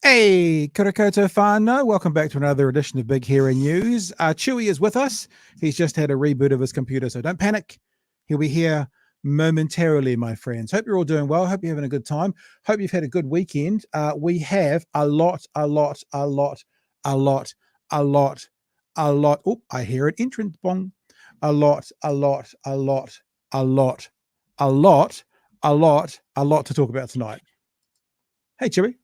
Hey, kia ora koutou whānau. Welcome back to another edition of Big Hero News. Chewy is with us. He's just had a reboot of his computer, so don't panic. He'll be here momentarily, my friends. Hope you're all doing well. Hope you're having a good time. Hope you've had a good weekend. We have a lot. Oh, I hear an entrance bong. A lot to talk about tonight. Hey, Chewy.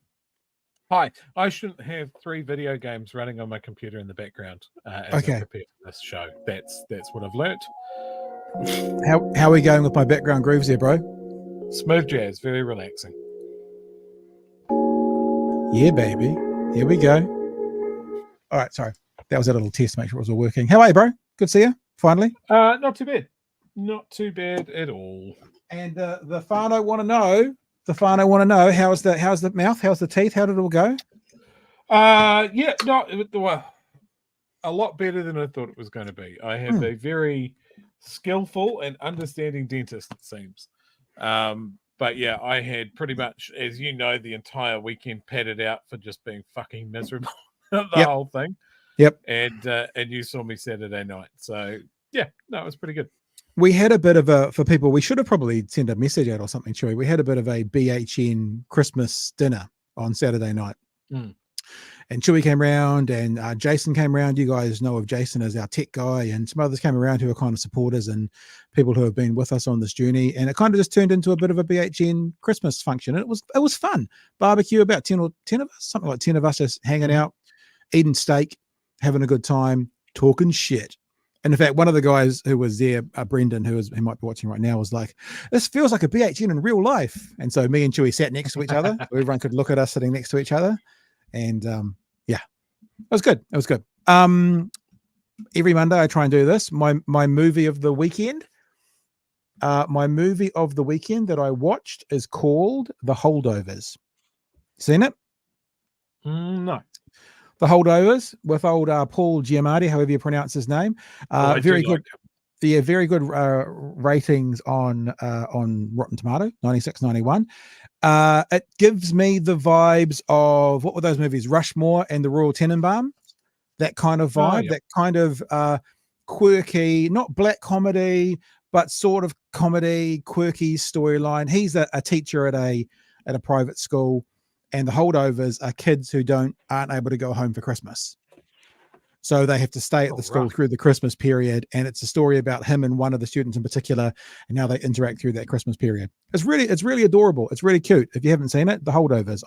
Hi, I shouldn't have 3 video games running on my computer in the background as I prepare for this show. That's what I've learnt. How are we going with my background grooves there, bro? Smooth jazz, very relaxing. Yeah, baby. Here we go. All right, sorry. That was a little test to make sure it was all working. How are you, bro? Good to see you, finally. Not too bad. Not too bad at all. And the whānau want to know. How's the mouth? How's the teeth? How did it all go? Well, a lot better than I thought it was going to be. I have a very skillful and understanding dentist, it seems. But yeah, I had pretty much, as you know, the entire weekend padded out for just being fucking miserable. Whole thing. Yep. And you saw me Saturday night. So yeah, no, it was pretty good. We had a bit of a, for people, we should have probably sent a message out or something, Chewy. We had a bit of a BHN Christmas dinner on Saturday night. And Chewy came around and Jason came around. You guys know of Jason as our tech guy, and some others came around who are kind of supporters and people who have been with us on this journey. And it kind of just turned into a bit of a BHN Christmas function. And it was fun. Barbecue, about 10 of us, something like 10 of us just hanging out, eating steak, having a good time, talking shit. And in fact, one of the guys who was there, Brendan, who might be watching right now, was like, this feels like a BHN in real life. And so me and Chewy sat next to each other. So everyone could look at us sitting next to each other. And yeah, it was good. It was good. Every Monday I try and do this. My movie of the weekend. My movie of the weekend that I watched is called The Holdovers. Seen it? No. The Holdovers with old Paul Giamatti, however you pronounce his name. Very good. Yeah, very good ratings on Rotten Tomato, 96, 91. It gives me the vibes of, what were those movies? Rushmore and the Royal Tenenbaums. That kind of vibe, that kind of quirky, not black comedy, but sort of comedy, quirky storyline. He's a teacher at a private school. And the holdovers are kids who aren't able to go home for Christmas. So they have to stay at the school through the Christmas period. And it's a story about him and one of the students in particular, and how they interact through that Christmas period. It's really adorable. It's really cute. If you haven't seen it, The Holdovers,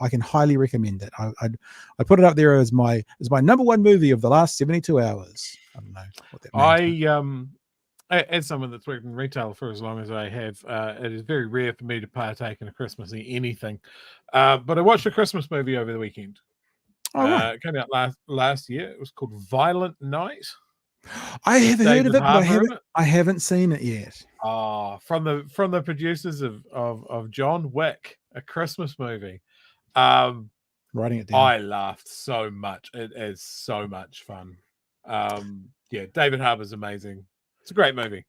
I can highly recommend it. I'd put it up there as my number one movie of the last 72 hours. I don't know what that means. As someone that's worked in retail for as long as I have, it is very rare for me to partake in a Christmassy anything. But I watched a Christmas movie over the weekend. It came out last year. It was called Violent Night. I have heard of it, but I haven't seen it yet. From the producers of John Wick, a Christmas movie. Writing it down. I laughed so much. It is so much fun. Yeah, David Harbour's amazing. It's a great movie.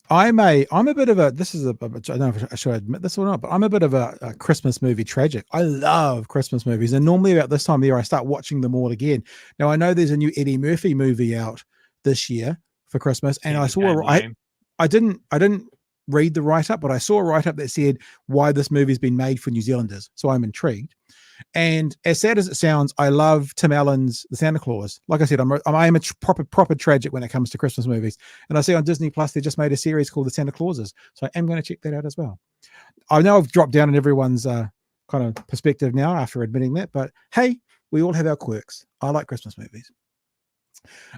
I'm a bit of a, this is I don't know if I should admit this or not, but I'm a bit of a Christmas movie tragic. I love Christmas movies. And normally about this time of year, I start watching them all again. Now I know there's a new Eddie Murphy movie out this year for Christmas. And I saw, I didn't read the write-up, but I saw a write-up that said why this movie's been made for New Zealanders. So I'm intrigued. And as sad as it sounds, I love Tim Allen's The Santa Claus. Like I said, I am a proper tragic when it comes to Christmas movies. And I see on Disney Plus, they just made a series called The Santa Clauses. So I am going to check that out as well. I know I've dropped down in everyone's kind of perspective now after admitting that, but hey, we all have our quirks. I like Christmas movies.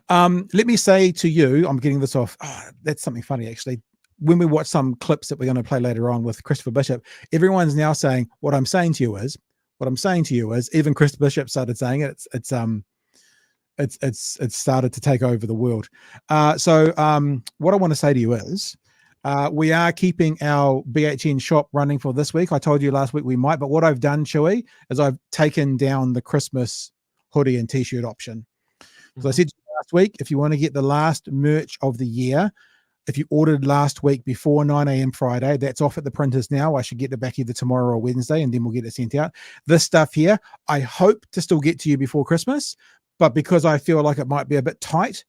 Let me say to you, I'm getting this off. Oh, that's something funny, actually. When we watch some clips that we're going to play later on with Christopher Bishop, everyone's now saying, what I'm saying to you is, even Chris Bishop started saying it. It's started to take over the world. So what I want to say to you is, we are keeping our BHN shop running for this week. I told you last week we might, but what I've done, Chewy, is I've taken down the Christmas hoodie and t-shirt option. So I said last week, if you want to get the last merch of the year, if you ordered last week before 9 a.m. Friday, that's off at the printers now. I should get it back either tomorrow or Wednesday, and then we'll get it sent out. This stuff here, I hope to still get to you before Christmas, but because I feel like it might be a bit tight,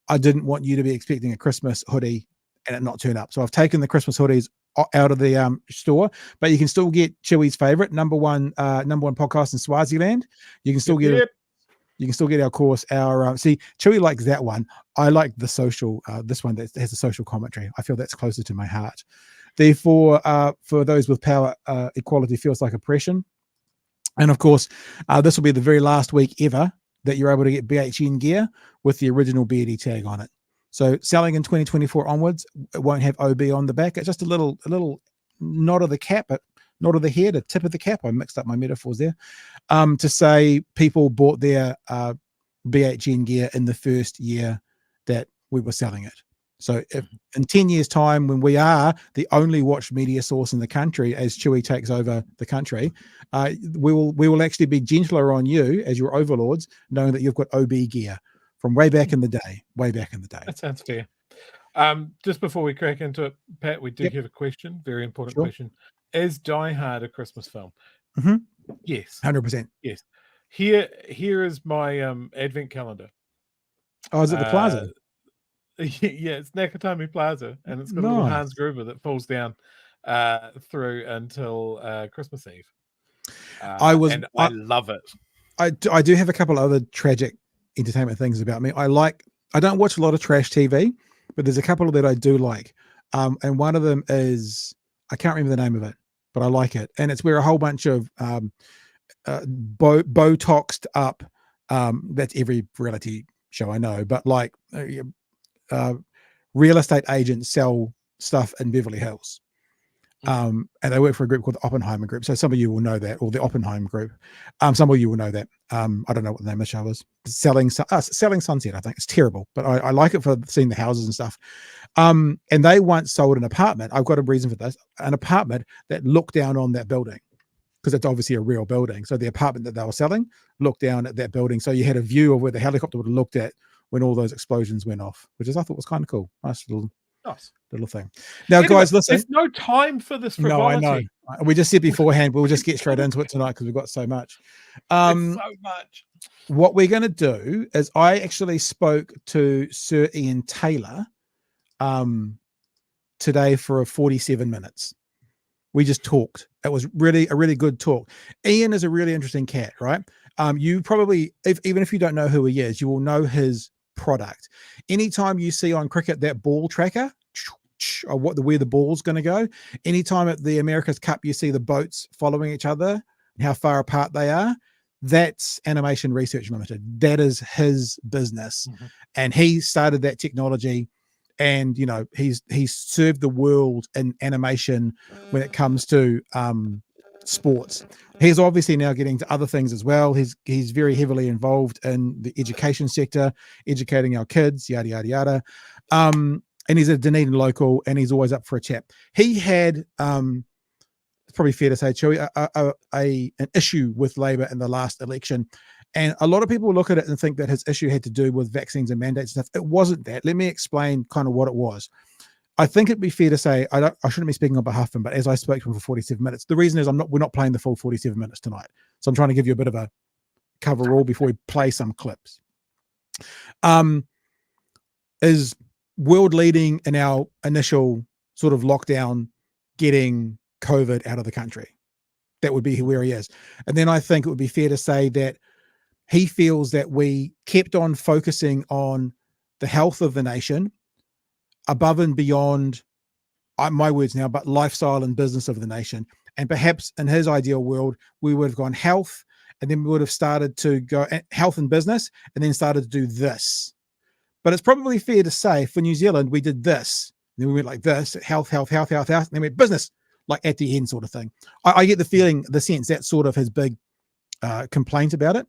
I didn't want you to be expecting a Christmas hoodie and it not turn up. So I've taken the Christmas hoodies out of the store, but you can still get Chewy's favorite number one podcast in Swaziland. You can still get it. You can still get our course. See, Chewy likes that one. I like the social, this one that has a social commentary. I feel that's closer to my heart. Therefore, for those with power, equality feels like oppression. And of course, this will be the very last week ever that you're able to get BHN gear with the original BD tag on it. So selling in 2024 onwards, it won't have OB on the back. It's just a little nod of the cap, nod of the head, a tip of the cap. I mixed up my metaphors there. To say people bought their BHN gear in the first year that we were selling it. So if in 10 years' time, when we are the only watched media source in the country as Chewy takes over the country, we will actually be gentler on you as your overlords, knowing that you've got OB gear from way back in the day. That sounds fair. Just before we crack into it, Pat, we do have a question, very important question. Is Die Hard a Christmas film? Yes. 100%. Yes. Here is my advent calendar. Oh, is it the plaza? Yeah, it's Nakatomi Plaza, and it's got a little Hans Gruber that falls down through until Christmas Eve. I love it. I do have a couple other tragic entertainment things about me. I don't watch a lot of trash TV, but there's a couple that I do like. And one of them is, I can't remember the name of it, but I like it. And it's where a whole bunch of Botoxed up, that's every reality show I know, but like real estate agents sell stuff in Beverly Hills. And they work for a group called the Oppenheimer Group. So some of you will know that, or the Oppenheimer Group. Some of you will know that. I don't know what the name of the show is. Selling Sunset, I think. It's terrible, but I like it for seeing the houses and stuff. And they once sold an apartment. I've got a reason for this. An apartment that looked down on that building, because it's obviously a real building. So the apartment that they were selling looked down at that building. So you had a view of where the helicopter would have looked at when all those explosions went off, which I thought was kind of cool. Nice little thing. Now, anyway, guys, listen. There's no time for this frivolity. No, I know. We just said beforehand, we'll just get straight into it tonight because we've got so much. So much. What we're going to do is I actually spoke to Sir Ian Taylor today for 47 minutes. We just talked. It was really a really good talk. Ian is a really interesting cat, right? You probably, even if you don't know who he is, you will know his product. Anytime you see on cricket that ball tracker, or where the ball's going to go, anytime at the America's Cup you see the boats following each other and how far apart they are, that's Animation Research Limited. That is his business. And he started that technology, and you know he's served the world in animation when it comes to sports. He's obviously now getting to other things as well. He's very heavily involved in the education sector, educating our kids, yada yada yada. And he's a Dunedin local, and he's always up for a chat. He had, it's probably fair to say, Chewy, an issue with Labor in the last election. And a lot of people look at it and think that his issue had to do with vaccines and mandates and stuff. It wasn't that. Let me explain kind of what it was. I think it'd be fair to say, I shouldn't be speaking on behalf of him, but as I spoke to him for 47 minutes, the reason is we're not playing the full 47 minutes tonight. So I'm trying to give you a bit of a coverall before we play some clips. Is world leading in our initial sort of lockdown, getting COVID out of the country. That would be where he is. And then I think it would be fair to say that he feels that we kept on focusing on the health of the nation above and beyond, my words now, but lifestyle and business of the nation. And perhaps in his ideal world, we would have gone health, and then we would have started to go health and business, and then started to do this But it's probably fair to say for New Zealand, we did this. Then we went like this, health, and then we went business, like at the end sort of thing. I get the sense that's sort of his big complaint about it.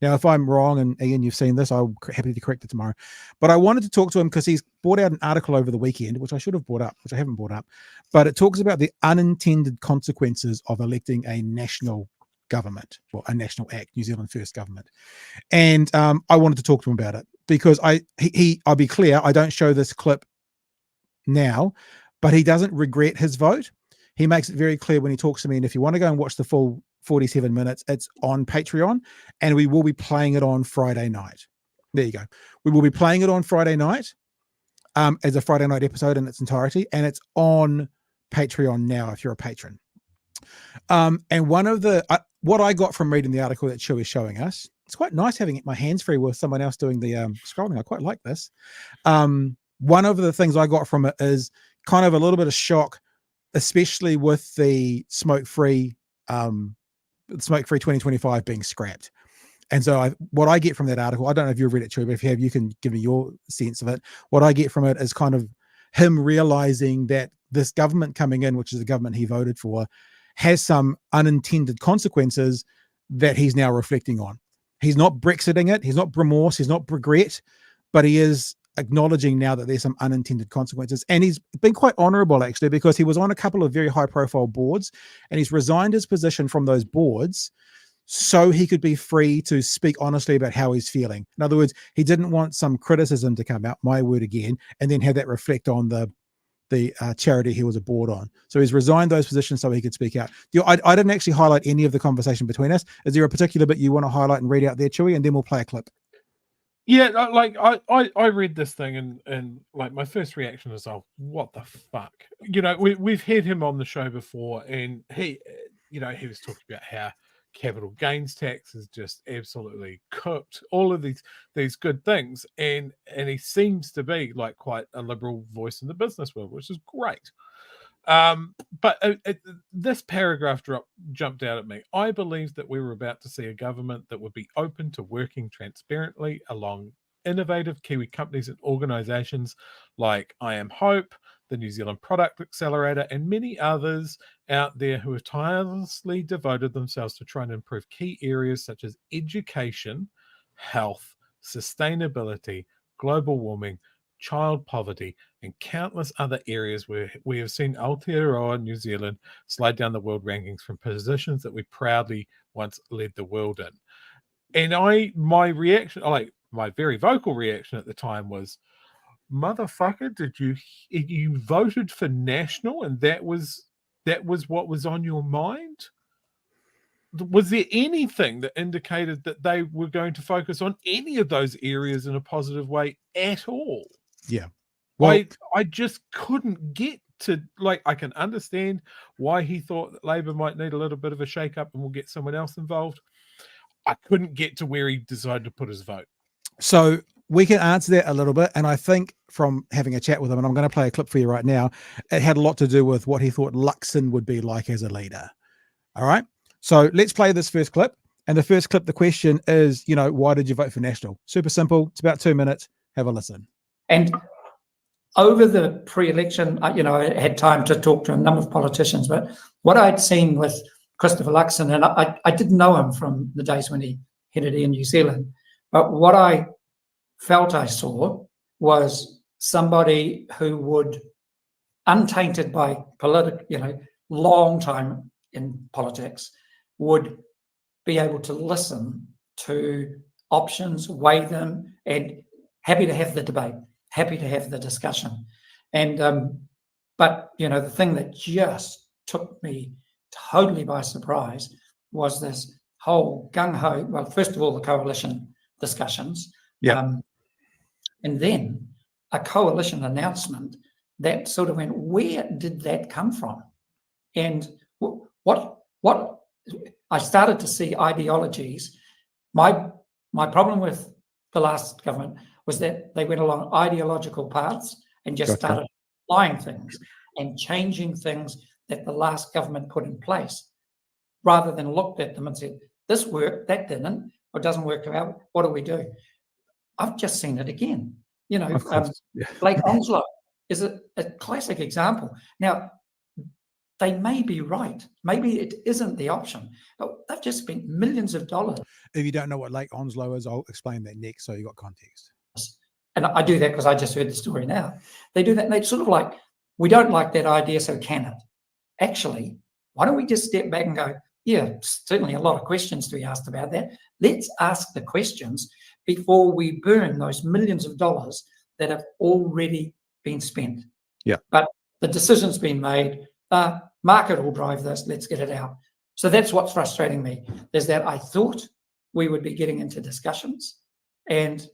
Now, if I'm wrong, and Ian, you've seen this, I'm happy to correct it tomorrow. But I wanted to talk to him because he's brought out an article over the weekend, which I should have brought up, which I haven't brought up. But it talks about the unintended consequences of electing a national government, well, a national act, New Zealand First government. And I wanted to talk to him about it because I'll be clear, I don't show this clip now, but he doesn't regret his vote. He makes it very clear when he talks to me. And if you want to go and watch the full 47 minutes, it's on Patreon, and we will be playing it on Friday night. There you go. We will be playing it on Friday night as a Friday night episode in its entirety, and it's on Patreon now if you're a patron. And one of the what I got from reading the article that Chew is showing us, it's quite nice having my hands free with someone else doing the scrolling. I quite like this. One of the things I got from it is kind of a little bit of shock, especially with the Smokefree 2025 being scrapped. And so what I get from that article, I don't know if you've read it, Chew, but if you have, you can give me your sense of it. What I get from it is kind of him realizing that this government coming in, which is the government he voted for, has some unintended consequences that he's now reflecting on. He's not Brexiting it. He's not remorse. He's not regret, but he is acknowledging now that there's some unintended consequences. And he's been quite honorable, actually, because he was on a couple of very high profile boards, and he's resigned his position from those boards so he could be free to speak honestly about how he's feeling. In other words, he didn't want some criticism to come out, my word again, and then have that reflect on the charity he was a board on. So he's resigned those positions so he could speak out. I didn't actually highlight any of the conversation between us. Is there a particular bit you want to highlight and read out there, Chewy, and then we'll play a clip? Yeah, like I read this thing and like my first reaction is, oh, what the fuck? You know, we've had him on the show before, and he was talking about how capital gains tax is just absolutely cooked, all of these good things, and he seems to be like quite a liberal voice in the business world, which is great. But this paragraph jumped out at me. I believe that we were about to see a government that would be open to working transparently along innovative Kiwi companies and organizations like I Am Hope, the New Zealand Product Accelerator, and many others out there who have tirelessly devoted themselves to trying to improve key areas such as education, health, sustainability, global warming, child poverty, and countless other areas where we have seen Aotearoa New Zealand slide down the world rankings from positions that we proudly once led the world in. And my reaction, like my very vocal reaction at the time was, motherfucker, did you voted for national and that was what was on your mind? Was there anything that indicated that they were going to focus on any of those areas in a positive way at all? Yeah. Well, I just couldn't get to, like, I can understand why he thought that Labour might need a little bit of a shake-up and we'll get someone else involved. I couldn't get to where he decided to put his vote. So we can answer that a little bit. And I think from having a chat with him, and I'm going to play a clip for you right now, it had a lot to do with what he thought Luxon would be like as a leader. All right. So let's play this first clip. And the first clip, the question is, why did you vote for National? Super simple. It's about 2 minutes. Have a listen. And over the pre-election, I had time to talk to a number of politicians, but what I'd seen with Christopher Luxon, and I didn't know him from the days when he headed Air New Zealand, but what I felt I saw was somebody who would, untainted by long time in politics, would be able to listen to options, weigh them, and happy to have the debate, happy to have the discussion. And but the thing that just took me totally by surprise was this whole gung-ho, well, first of all, the coalition discussions, and then a coalition announcement that sort of went, where did that come from? And what I started to see ideologies. My problem with the last government was that they went along ideological paths and just started applying things and changing things that the last government put in place, rather than looked at them and said, this worked, that didn't, or doesn't work out, what do we do? I've just seen it again. You know, Of course. Yeah. Lake Onslow is a classic example. Now, they may be right. Maybe it isn't the option, but they've just spent millions of dollars. If you don't know what Lake Onslow is, I'll explain that next so you got context. And I do that because I just heard the story now. They do that, and they sort of like, we don't like that idea, so can it? Actually, why don't we just step back and go, yeah, certainly a lot of questions to be asked about that. Let's ask the questions before we burn those millions of dollars that have already been spent. Yeah. But the decision's been made. Market will drive this. Let's get it out. So that's what's frustrating me, is that I thought we would be getting into discussions, and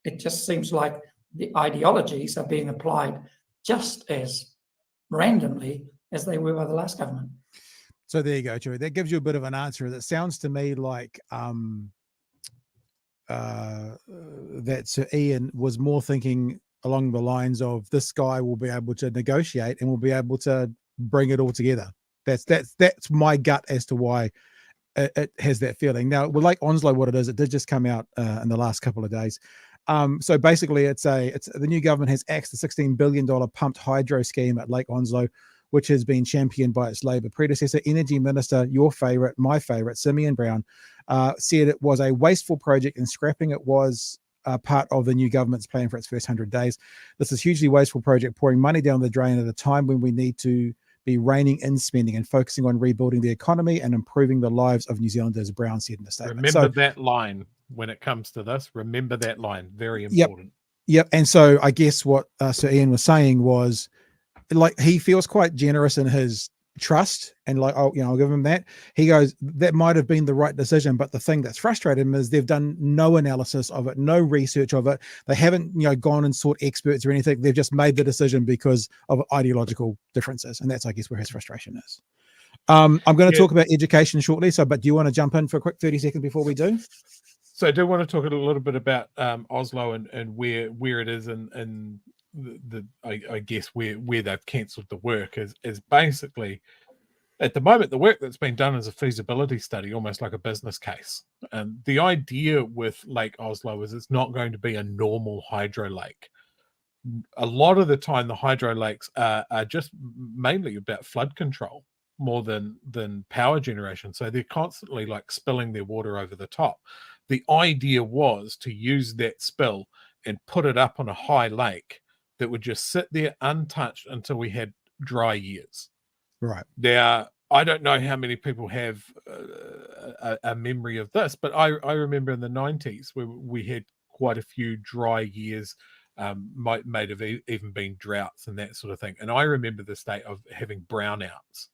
it just seems like the ideologies are being applied just as randomly as they were by the last government. So there you go, Joey. That gives you a bit of an answer. That sounds to me like that Sir Ian was more thinking along the lines of, this guy will be able to negotiate and will be able to bring it all together. That's my gut as to why it has that feeling. Now, with Lake Onslow, what it is, it did just come out in the last couple of days. So basically, it's the new government has axed the $16 billion pumped hydro scheme at Lake Onslow, which has been championed by its Labour predecessor. Energy Minister, your favourite, my favourite, Simeon Brown, said it was a wasteful project and scrapping it was part of the new government's plan for its first 100 days. This is a hugely wasteful project, pouring money down the drain at a time when we need to be reining in spending and focusing on rebuilding the economy and improving the lives of New Zealanders, Brown said in a statement. Remember that line when it comes to this. Remember that line. Very important. Yep. And so I guess what Sir Ian was saying was, like, he feels quite generous in his trust, and like, oh, I'll give him that. He goes, that might have been the right decision, but the thing that's frustrated him is they've done no analysis of it, no research of it. They haven't, gone and sought experts or anything. They've just made the decision because of ideological differences, and that's, I guess, where his frustration is. I'm going to talk about education shortly. But do you want to jump in for a quick 30 seconds before we do? So I do want to talk a little bit about Oslo and where it is, and I guess where they've cancelled the work is basically, at the moment, the work that's been done is a feasibility study, almost like a business case. And the idea with Lake Oslo is it's not going to be a normal hydro lake. A lot of the time, the hydro lakes are just mainly about flood control more than power generation. So they're constantly like spilling their water over the top. The idea was to use that spill and put it up on a high lake that would just sit there untouched until we had dry years. Right. Now, I don't know how many people have a memory of this, but I remember in the 90s where we had quite a few dry years, might have even been droughts and that sort of thing. And I remember the state of having brownouts,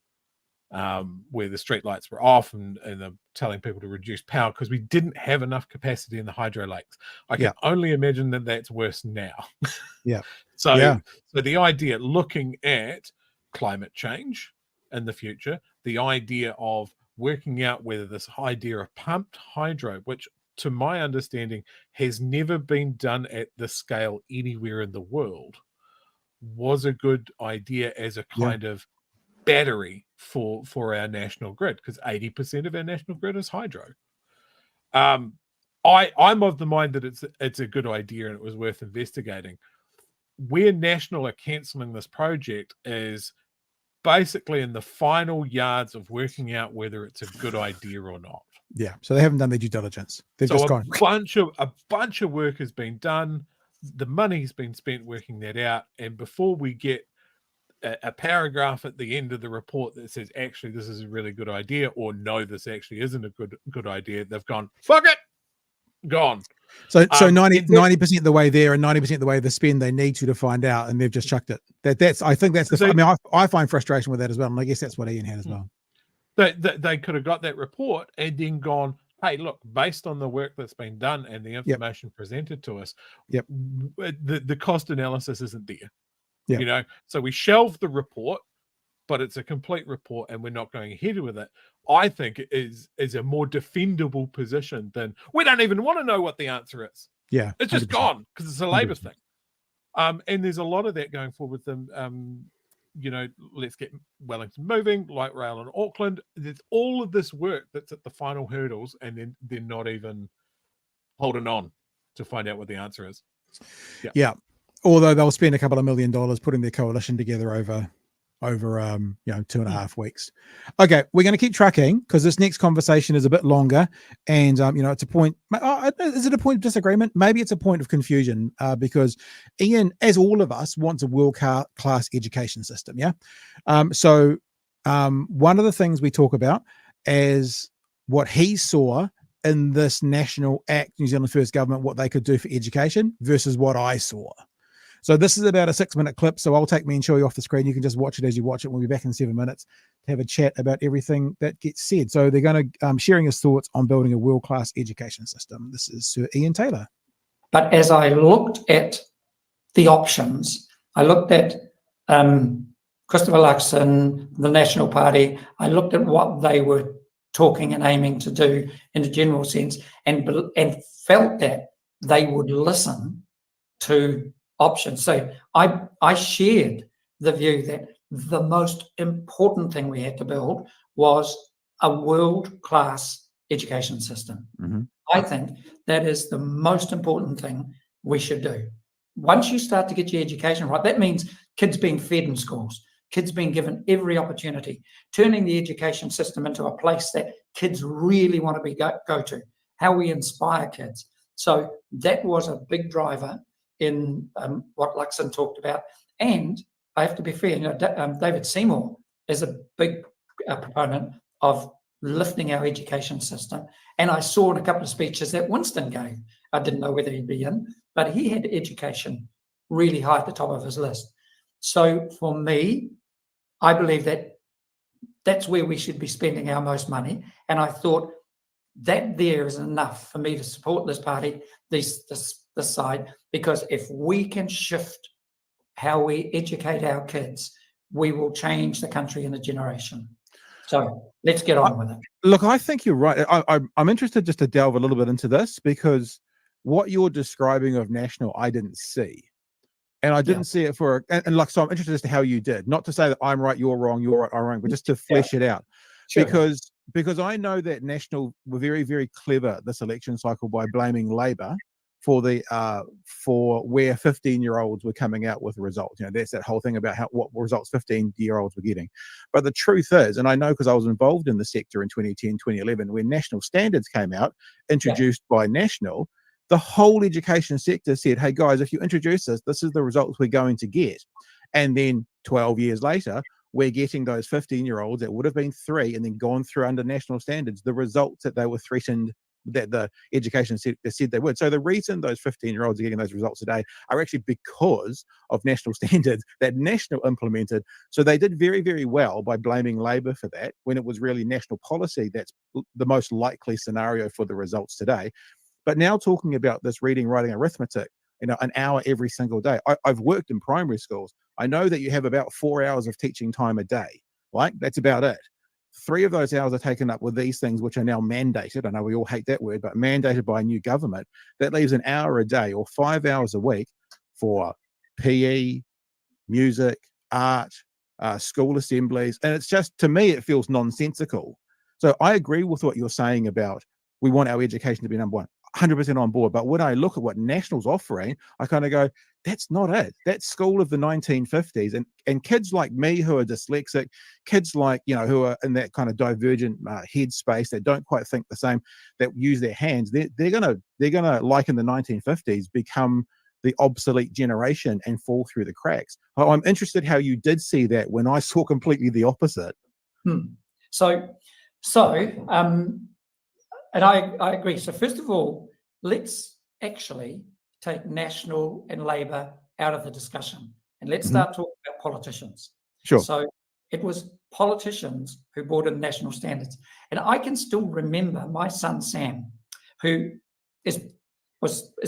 where the streetlights were off and they're telling people to reduce power because we didn't have enough capacity in the hydro lakes. I can only imagine that that's worse now. So the idea, looking at climate change in the future, the idea of working out whether this idea of pumped hydro, which to my understanding has never been done at this scale anywhere in the world, was a good idea as a kind of battery for our national grid, because 80% of our national grid is hydro. I'm of the mind that it's a good idea and it was worth investigating. Where National are cancelling this project is basically in the final yards of working out whether it's a good idea or not. Yeah, so they haven't done their due diligence. They've just gone. A bunch of work has been done. The money's been spent working that out, and before we get a paragraph at the end of the report that says actually this is a really good idea, or no, this actually isn't a good idea, they've gone, fuck it, gone. So 90% of the way there and 90% of the way the spend they need to find out, and they've just chucked it. I think that's the. I mean, I find frustration with that as well, and I guess that's what Ian had as well. They could have got that report and then gone, hey, look, based on the work that's been done and the information presented to us, the cost analysis isn't there. So we shelved the report, but it's a complete report and we're not going ahead with it. I think it is a more defendable position than we don't even want to know what the answer is. Yeah, it's just 100%. Gone because it's a Labour 100%. Thing. And there's a lot of that going forward with them. Let's get Wellington moving, light rail in Auckland. There's all of this work that's at the final hurdles, and then they're not even holding on to find out what the answer is. Yeah. Although they'll spend a couple of $1 million putting their coalition together over 2.5 weeks. Okay, we're going to keep tracking because this next conversation is a bit longer, and it's a point. Is it a point of disagreement? Maybe it's a point of confusion because Ian, as all of us, wants a world-class education system. Yeah. So one of the things we talk about is what he saw in this National Act, New Zealand First Government, what they could do for education versus what I saw. So this is about a 6-minute clip. So I'll take me and show you off the screen. You can just watch it as you watch it. We'll be back in 7 minutes to have a chat about everything that gets said. So they're going to sharing his thoughts on building a world-class education system. This is Sir Ian Taylor. But as I looked at the options, I looked at Christopher Luxon, the National Party. I looked at what they were talking and aiming to do in a general sense, and felt that they would listen to options. So I shared the view that the most important thing we had to build was a world-class education system. Mm-hmm. I think that is the most important thing we should do. Once you start to get your education right, that means kids being fed in schools, kids being given every opportunity, turning the education system into a place that kids really want to go to, how we inspire kids. So that was a big driver in what Luxon talked about. And I have to be fair, David Seymour is a big proponent of lifting our education system. And I saw in a couple of speeches that Winston gave, I didn't know whether he'd be in, but he had education really high at the top of his list. So for me, I believe that that's where we should be spending our most money. And I thought that there is enough for me to support this party, this side, because if we can shift how we educate our kids, we will change the country in a generation. So let's get on with it. Look, I think you're right. I'm interested just to delve a little bit into this, because what you're describing of national, I didn't see. And I didn't see it so I'm interested as to how you did. Not to say that I'm right, you're wrong, you're right, I'm wrong, but just to flesh it out. Sure. Because I know that National were very, very clever this election cycle by blaming Labour for where 15-year-olds were coming out with results. That's that whole thing about what results 15-year-olds were getting. But the truth is, and I know because I was involved in the sector in 2010, 2011, when national standards came out, introduced by National, the whole education sector said, hey guys, if you introduce this is the results we're going to get. And then 12 years later, we're getting those 15-year-olds that would have been 3 and then gone through under national standards, the results that they were threatened that the education sector said they would. So the reason those 15-year-olds are getting those results today are actually because of national standards that National implemented. So they did very, very well by blaming Labour for that, when it was really national policy that's the most likely scenario for the results today. But now talking about this reading, writing, arithmetic, an hour every single day. I've worked in primary schools. I know that you have about 4 hours of teaching time a day, right? That's about it. 3 of those hours are taken up with these things, which are now mandated. I know we all hate that word, but mandated by a new government. That leaves an hour a day or 5 hours a week for PE, music, art, school assemblies. And it's just, to me, it feels nonsensical. So I agree with what you're saying about we want our education to be number one. 100% on board. But when I look at what National's offering, I kind of go, that's not it. That's school of the 1950s. And kids like me who are dyslexic, kids like, who are in that kind of divergent head space that don't quite think the same, that use their hands, they're gonna, like in the 1950s, become the obsolete generation and fall through the cracks. I'm interested how you did see that when I saw completely the opposite. And I agree. So first of all, let's actually take National and Labour out of the discussion, and let's start talking about politicians. Sure. So it was politicians who brought in national standards. And I can still remember my son, Sam, who is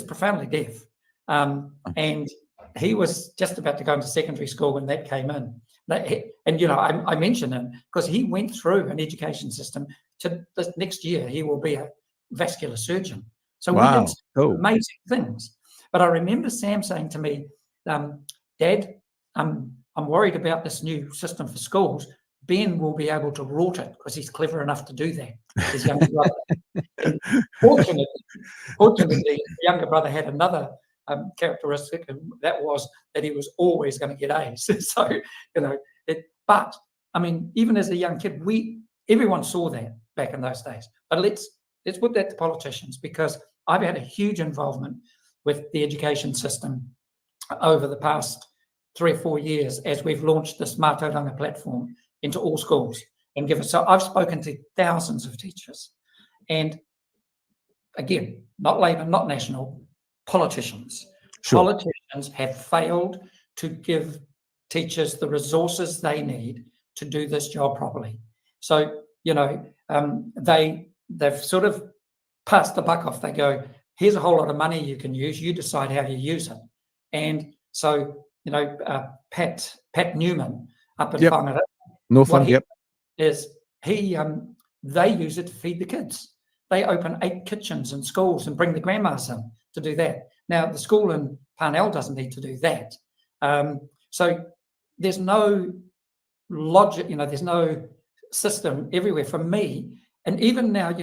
profoundly deaf. And he was just about to go into secondary school when that came in. And, I mention him because he went through an education system. To this next year, he will be a vascular surgeon. So we did some amazing things. But I remember Sam saying to me, Dad, I'm worried about this new system for schools. Ben will be able to rort it because he's clever enough to do that, his younger brother. Fortunately, the younger brother had another characteristic, and that was that he was always going to get A's. So, but I mean, even as a young kid, everyone saw that back in those days. But let's put that to politicians, because I've had a huge involvement with the education system over the past 3 or 4 years as we've launched this Mātauranga platform into all schools and so I've spoken to thousands of teachers, and again, not Labour, not National, politicians. Sure. Politicians have failed to give teachers the resources they need to do this job properly. So, they've sort of passed the buck off. They go, here's a whole lot of money you can use. You decide how you use it. And so, Pat Newman up in Whangarei, Northland, they use it to feed the kids. They open 8 kitchens in schools and bring the grandmas in to do that. Now, the school in Parnell doesn't need to do that. So there's no logic, there's no system everywhere. For me, and even now,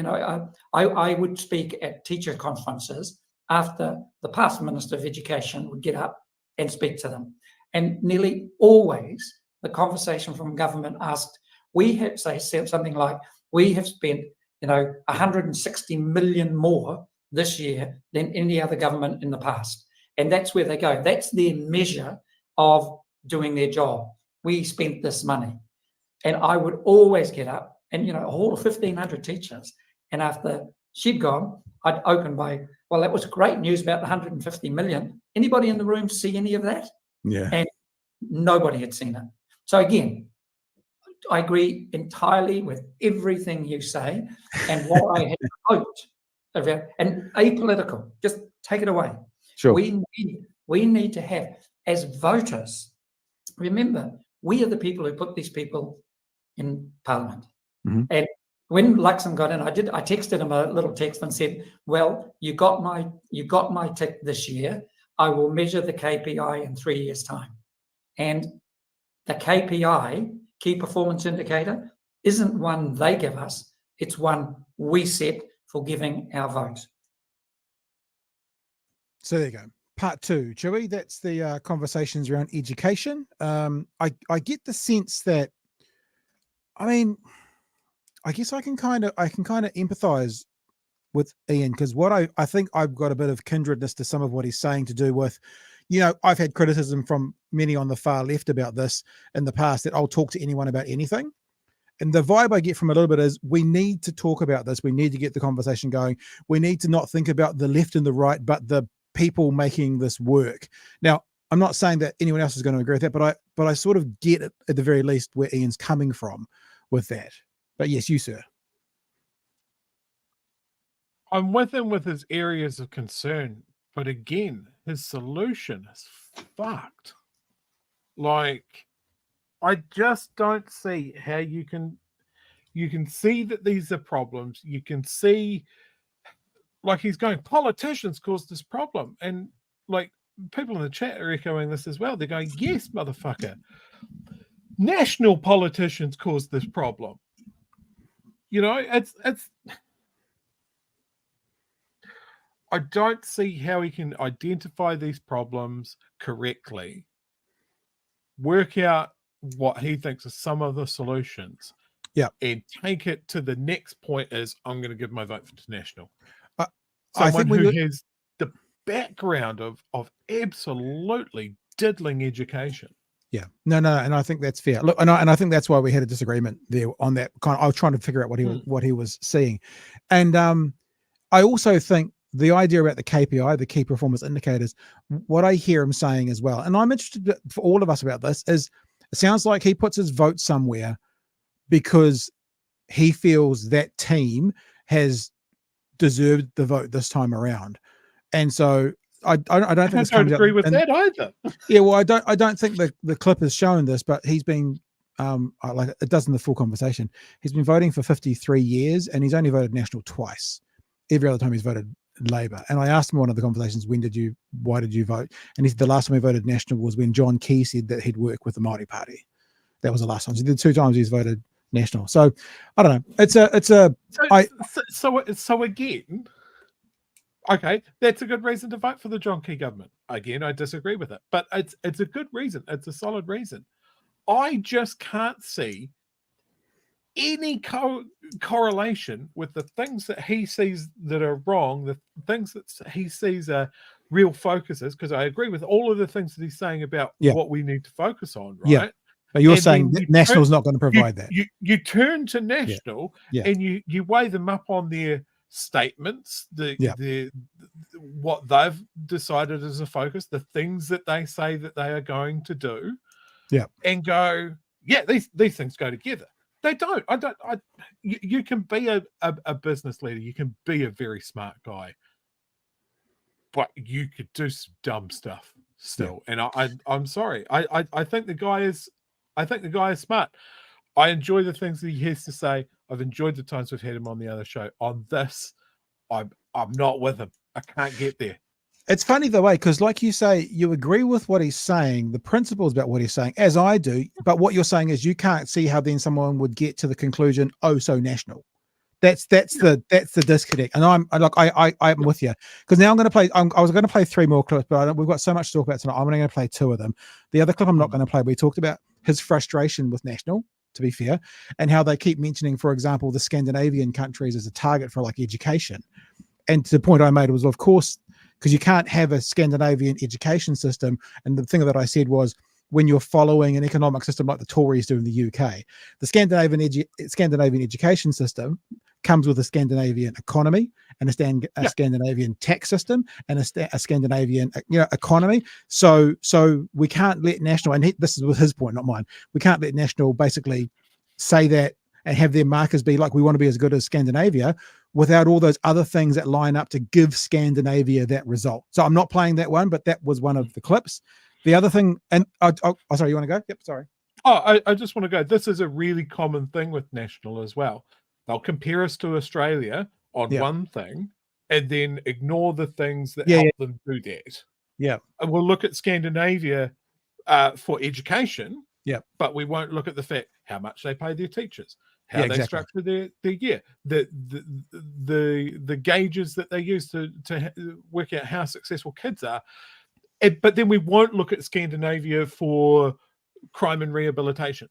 I would speak at teacher conferences after the past Minister of Education would get up and speak to them. And nearly always the conversation from government asked, said something like, we have spent 160 million more this year than any other government in the past. And that's where they go. That's their measure of doing their job. We spent this money. And I would always get up and, a hall of 1,500 teachers. And after she'd gone, I'd open by, well, that was great news about the 150 million. Anybody in the room see any of that? Yeah. And nobody had seen it. So again, I agree entirely with everything you say, and what I had hoped about, and apolitical, just take it away. Sure. We need to have, as voters, remember, we are the people who put these people in Parliament. Mm-hmm. And when Luxon got in, I texted him a little text and said, well, you got my tick this year. I will measure the KPI in 3 years' time. And the KPI, key performance indicator, isn't one they give us, it's one we set for giving our vote. So there you go. Part 2, Chewy. That's the conversations around education. I get the sense that, I guess I can kind of empathize with Ian, because what I think I've got a bit of kindredness to some of what he's saying to do with, I've had criticism from many on the far left about this in the past, that I'll talk to anyone about anything. And the vibe I get from a little bit is, we need to talk about this. We need to get the conversation going. We need to not think about the left and the right, but the people making this work. Now, I'm not saying that anyone else is going to agree with that, but I sort of get it, at the very least, where Ian's coming from with that. But yes, you, sir. I'm with him with his areas of concern, but again, his solution is fucked. Like, I just don't see how you can see that these are problems. You can see, like, he's going, politicians caused this problem. And like, people in the chat are echoing this as well. They're going, yes, motherfucker. National politicians caused this problem. It's I don't see how he can identify these problems correctly, work out what he thinks are some of the solutions, and take it to the next point is, I'm going to give my vote to National. Someone who has the background of absolutely diddling education. Yeah, no, and I think that's fair. Look, and I think that's why we had a disagreement there on that kind. I was trying to figure out what he was seeing, and I also think the idea about the KPI, the key performance indicators, what I hear him saying as well, and I'm interested for all of us about this, is it sounds like he puts his vote somewhere because he feels that team has deserved the vote this time around, and so. I don't think I don't agree with that either. Yeah, well, I don't think the clip has shown this, but he's been like it does in the full conversation. He's been voting for 53 years, and he's only voted National twice. Every other time he's voted Labour. And I asked him in one of the conversations, why did you vote? And he said the last time he voted National was when John Key said that he'd work with the Māori Party. That was the last time. So the 2 times he's voted National. So I don't know. So again, Okay, that's a good reason to vote for the John Key government. Again, I disagree with it, but it's a good reason. It's a solid reason. I just can't see any correlation with the things that he sees that are wrong, the things that he sees are real focuses, because I agree with all of the things that he's saying about what we need to focus on, right? Yeah. But you're saying that National's not going to provide that. You turn to National and you weigh them up on their statements, what they've decided as a focus, the things that they say that they are going to do, and go, these things go together. They don't. You can be a business leader. You can be a very smart guy, but you could do some dumb stuff still. And I'm sorry. I think the guy is. I think the guy is smart. I enjoy the things that he has to say. I've enjoyed the times we've had him on the other show. On this, I'm not with him. I can't get there. It's funny the way, because like you say, you agree with what he's saying, the principles about what he's saying, as I do. But what you're saying is you can't see how then someone would get to the conclusion, oh, so National. That's the disconnect. And I'm with you, because now I'm going to play. I was going to play 3 more clips, but we've got so much to talk about tonight. I'm only going to play 2 of them. The other clip I'm not going to play. We talked about his frustration with National, to be fair, and how they keep mentioning, for example, the Scandinavian countries as a target for like education. And the point I made was, of course, because you can't have a Scandinavian education system. And the thing that I said was, when you're following an economic system like the Tories do in the UK, the Scandinavian education system comes with a Scandinavian economy and a Scandinavian tax system and a Scandinavian economy. So we can't let National, and this is his point, not mine. We can't let National basically say that and have their markers be like, we want to be as good as Scandinavia, without all those other things that line up to give Scandinavia that result. So I'm not playing that one, but that was one of the clips. The other thing, and sorry, you want to go? Yep, sorry. I just want to go. This is a really common thing with National as well. They'll compare us to Australia on one thing and then ignore the things that help them do that. Yeah. And we'll look at Scandinavia for education, but we won't look at the fact how much they pay their teachers, how they structure their year, the gauges that they use to work out how successful kids are. But then we won't look at Scandinavia for crime and rehabilitation.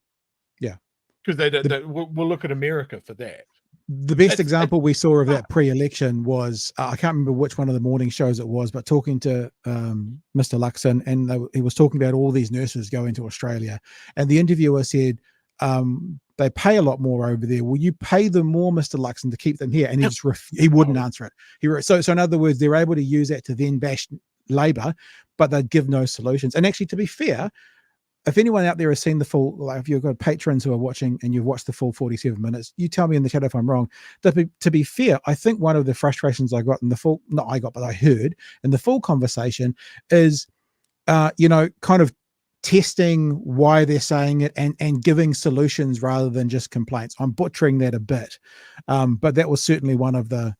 Yeah. Because we'll look at America for that. The best example we saw of that pre-election was, I can't remember which one of the morning shows it was, but talking to Mr. Luxon, and he was talking about all these nurses going to Australia. And the interviewer said, they pay a lot more over there. Will you pay them more, Mr. Luxon, to keep them here? And he wouldn't answer it. So in other words, they're able to use that to then bash Labor, but they'd give no solutions. And actually, to be fair, if anyone out there has seen the full, like if you've got patrons who are watching and you've watched the full 47 minutes, you tell me in the chat if I'm wrong. To be fair, I think one of the frustrations I got in the full, not I got, but I heard in the full conversation is, kind of testing why they're saying it and giving solutions rather than just complaints. I'm butchering that a bit, but that was certainly one of the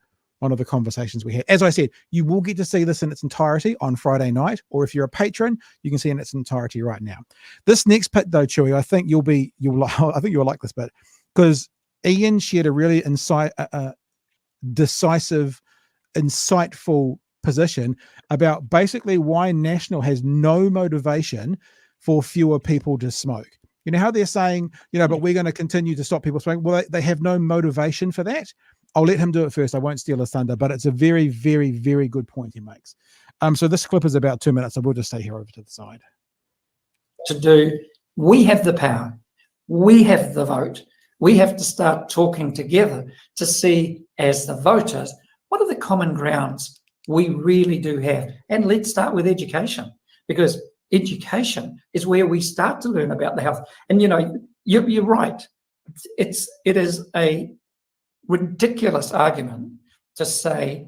conversations we had. As I said, you will get to see this in its entirety on Friday night, or if you're a patron, you can see in its entirety right now. This next bit, though, Chewy, I think I think you'll like this bit, because Ian shared a really decisive, insightful position about basically why National has no motivation for fewer people to smoke. You know how they're saying, but we're going to continue to stop people smoking. Well, they have no motivation for that. I'll let him do it first. I won't steal his thunder, but it's a very, very, very good point he makes. So this clip is about 2 minutes. So we'll just stay here over to the side. We have the power. We have the vote. We have to start talking together to see, as the voters, what are the common grounds we really do have. And let's start with education, because education is where we start to learn about the health. And you're right. It is a ridiculous argument to say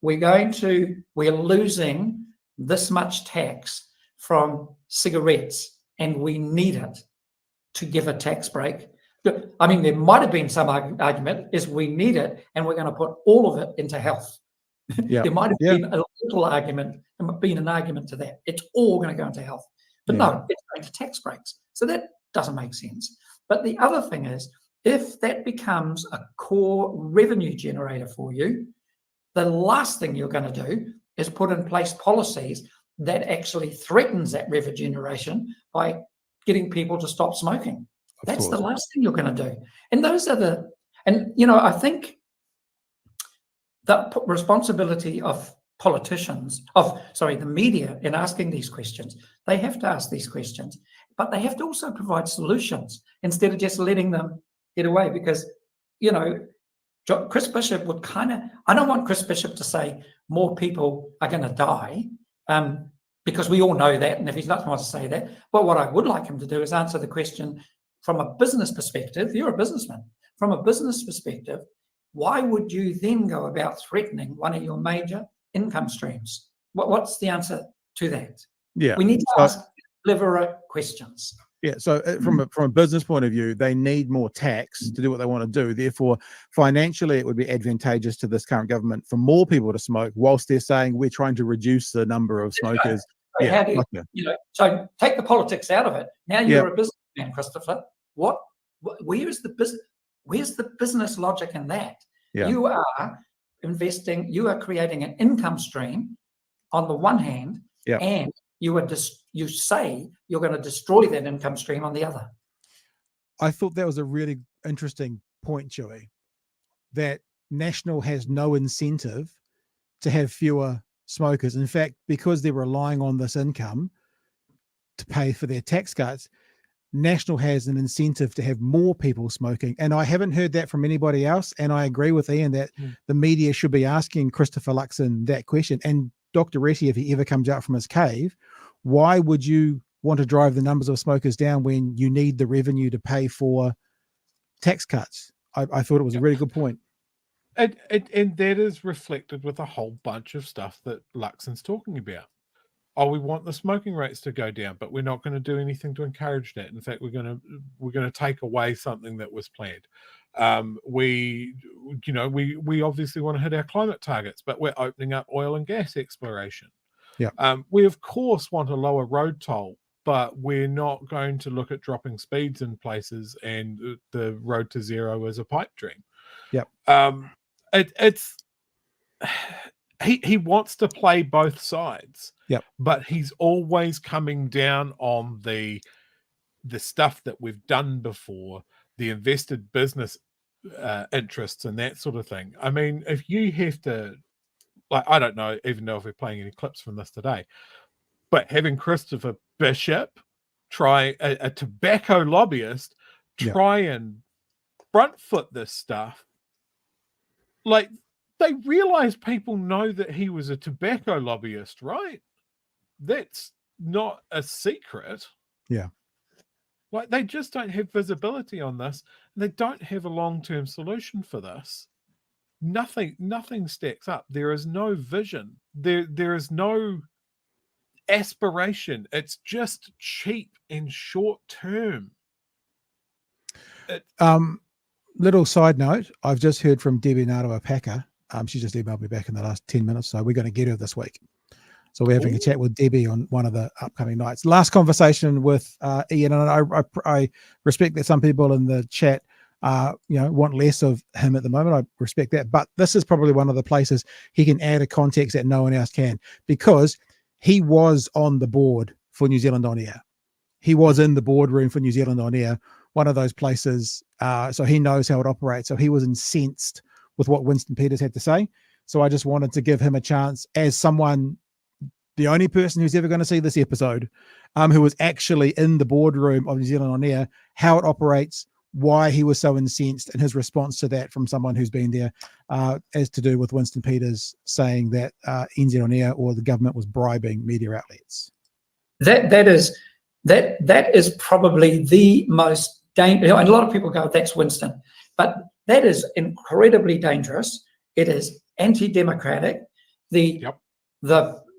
we're losing this much tax from cigarettes and we need it to give a tax break. I mean, there might have been some argument is we need it and we're going to put all of it into health. There might have been a little argument, an argument to that. It's all going to go into health. But no, it's going to tax breaks. So that doesn't make sense. But the other thing is, if that becomes a core revenue generator for you, the last thing you're going to do is put in place policies that actually threatens that revenue generation by getting people to stop smoking. That's the last thing you're going to do. And those are I think the responsibility of politicians, the media in asking these questions, they have to ask these questions, but they have to also provide solutions instead of just letting them get away. Because, Chris Bishop would I don't want Chris Bishop to say more people are going to die, because we all know that, and if he's not going to say that, but what I would like him to do is answer the question from a business perspective. You're a businessman. From a business perspective, why would you then go about threatening one of your major income streams? What's the answer to that? Yeah, we need to ask cleverer questions. Yeah, so from a business point of view, they need more tax to do what they want to do. Therefore, financially, it would be advantageous to this current government for more people to smoke, whilst they're saying we're trying to reduce the number of smokers. So how do so take the politics out of it. Now you're a businessman, Christopher. Where's the business logic in that? Yeah. You are investing, you are creating an income stream on the one hand, and you say you're going to destroy that income stream on the other. I thought that was a really interesting point, Chewy, that National has no incentive to have fewer smokers. In fact, because they're relying on this income to pay for their tax cuts, National has an incentive to have more people smoking. And I haven't heard that from anybody else. And I agree with Ian that the media should be asking Christopher Luxon that question. And Dr. Retty, if he ever comes out from his cave, why would you want to drive the numbers of smokers down when you need the revenue to pay for tax cuts? I thought it was a really good point. And that is reflected with a whole bunch of stuff that Luxon's talking about. Oh, we want the smoking rates to go down, but we're not going to do anything to encourage that. In fact, we're going to take away something that was planned. We obviously want to hit our climate targets, but we're opening up oil and gas exploration. Yeah. We of course want a lower road toll, but we're not going to look at dropping speeds in places and the road to zero as a pipe dream. Yeah. He wants to play both sides. Yep. But he's always coming down on the stuff that we've done before, the invested business interests and that sort of thing. I mean, if you have to, I don't even know if we're playing any clips from this today, but having Christopher Bishop try a tobacco lobbyist try and front foot this stuff, they realize people know that he was a tobacco lobbyist, right? That's not a secret. Yeah. They just don't have visibility on this. And they don't have a long-term solution for this. Nothing stacks up. There is no vision. There is no aspiration. It's just cheap and short-term. Little side note, I've just heard from Debbie Naruapaka. She just emailed me back in the last 10 minutes, so we're going to get her this week. So we're having a chat with Debbie on one of the upcoming nights. Last conversation with Ian, and I respect that some people in the chat want less of him at the moment. I respect that, but this is probably one of the places he can add a context that no one else can, because he was on the board for New Zealand On Air. He was in the boardroom for New Zealand On Air, one of those places. So he knows how it operates. So he was incensed with what Winston Peters had to say. So I just wanted to give him a chance as someone, the only person who's ever going to see this episode, who was actually in the boardroom of New Zealand On Air, how it operates, why he was so incensed, and his response to that from someone who's been there, as to do with Winston Peters saying that NZ On Air or the government was bribing media outlets. That is probably the most dangerous. And a lot of people go, "That's Winston," but that is incredibly dangerous. It is anti-democratic.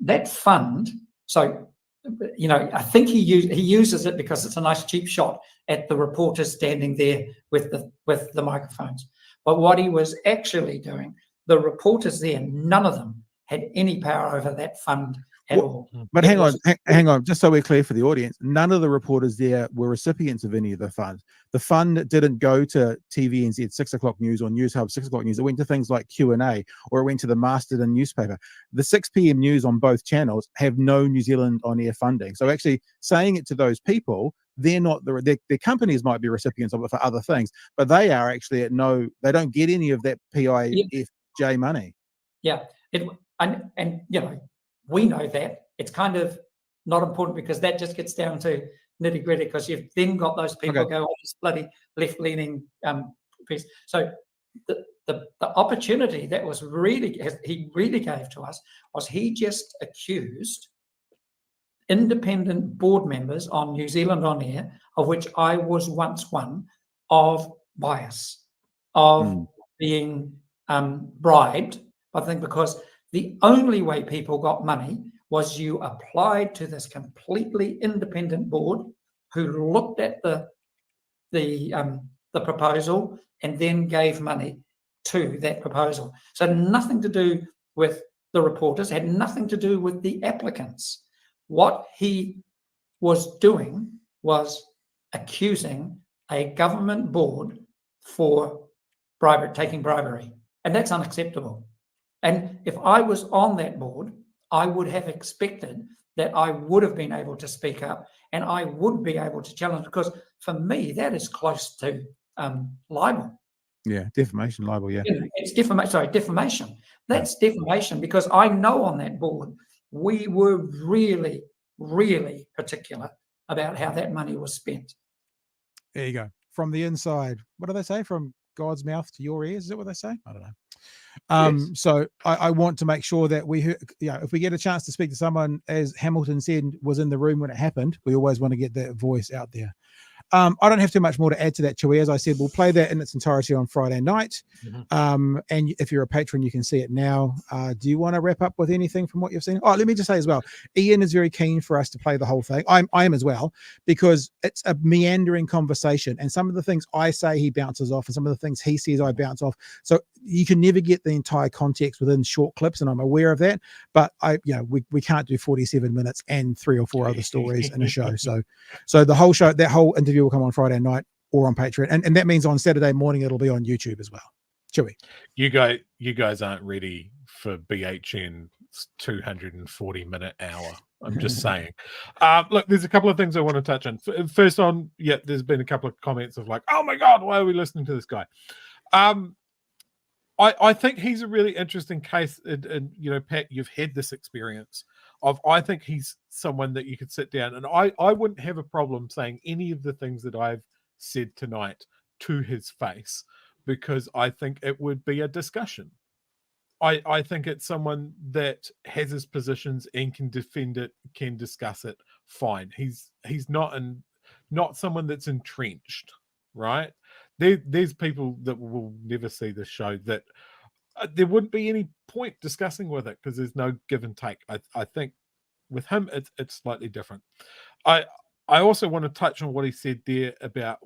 That fund. So, I think he uses it because it's a nice cheap shot at the reporters standing there with the microphones. But what he was actually doing, the reporters there, none of them had any power over that fund at all. But hang on, just so we're clear for the audience, none of the reporters there were recipients of any of the funds. The fund didn't go to TVNZ 6 o'clock news or Newshub 6 o'clock news. It went to things like Q&A, or it went to the Masterton newspaper. The 6 p.m. news on both channels have no New Zealand on-air funding. So actually saying it to those people, they're not their companies might be recipients of it for other things, but they are actually they don't get any of that PIFJ money. Yeah, and we know that. It's kind of not important because that just gets down to nitty gritty, because you've then got those people go, oh, this bloody left-leaning piece. So the opportunity that he really gave to us was he just accused independent board members on New Zealand On Air, of which I was once one, of bias, of being bribed. I think because the only way people got money was you applied to this completely independent board who looked at the proposal and then gave money to that proposal. So nothing to do with the reporters, had nothing to do with the applicants. What he was doing was accusing a government board for taking bribery, and that's unacceptable. And if I was on that board, I would have expected that I would have been able to speak up and I would be able to challenge, because for me, that is close to libel. Yeah, defamation, libel, yeah. It's defamation. That's defamation, because I know on that board, we were really, really particular about how that money was spent. There you go. From the inside. What do they say? From God's mouth to your ears? Is that what they say? I don't know. Yes. So I want to make sure that if we get a chance to speak to someone, as Hamilton said, was in the room when it happened, we always want to get that voice out there. I don't have too much more to add to that, Chewie. As I said, we'll play that in its entirety on Friday night. And if you're a patron, you can see it now. Do you want to wrap up with anything from what you've seen? Oh, let me just say as well, Ian is very keen for us to play the whole thing. I am as well, because it's a meandering conversation. And some of the things I say, he bounces off, and some of the things he says, I bounce off. So you can never get the entire context within short clips, and I'm aware of that. But we can't do 47 minutes and 3 or 4 other stories in a show. So the whole show, that whole interview will come on Friday night or on Patreon, and that means on Saturday morning it'll be on YouTube as well. Chewie, you guys aren't ready for BHN 240-minute hour. I'm just saying. Look, there's a couple of things I want to touch on. First on, there's been a couple of comments of like, oh my God, why are we listening to this guy? I think he's a really interesting case. And Pat, you've had this experience of, I think he's someone that you could sit down, and I wouldn't have a problem saying any of the things that I've said tonight to his face, because I think it would be a discussion. I think it's someone that has his positions and can defend it, can discuss it. Fine. He's not someone that's entrenched, right? There's people that will never see this show that there wouldn't be any point discussing with it, because there's no give and take. I think with him it's slightly different. I also want to touch on what he said there about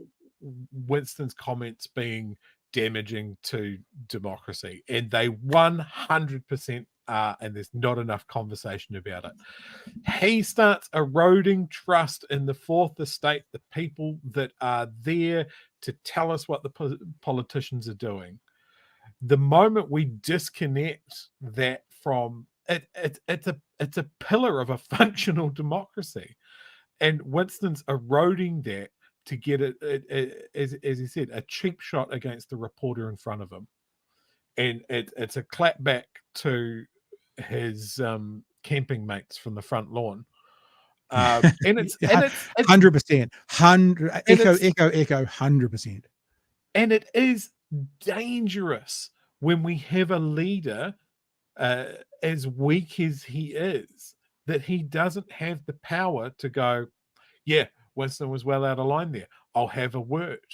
Winston's comments being damaging to democracy, and they 100% are, and there's not enough conversation about it. He starts eroding trust in the fourth estate, the people that are there to tell us what the politicians are doing. The moment we disconnect that from it, it's a pillar of a functional democracy, and Winston's eroding that to get it, as he said, a cheap shot against the reporter in front of him. And it's a clap back to his camping mates from the front lawn. And it's 100%. Echo, 100%. And it is dangerous when we have a leader as weak as he is, that he doesn't have the power to go, yeah, Winston was well out of line there, I'll have a word.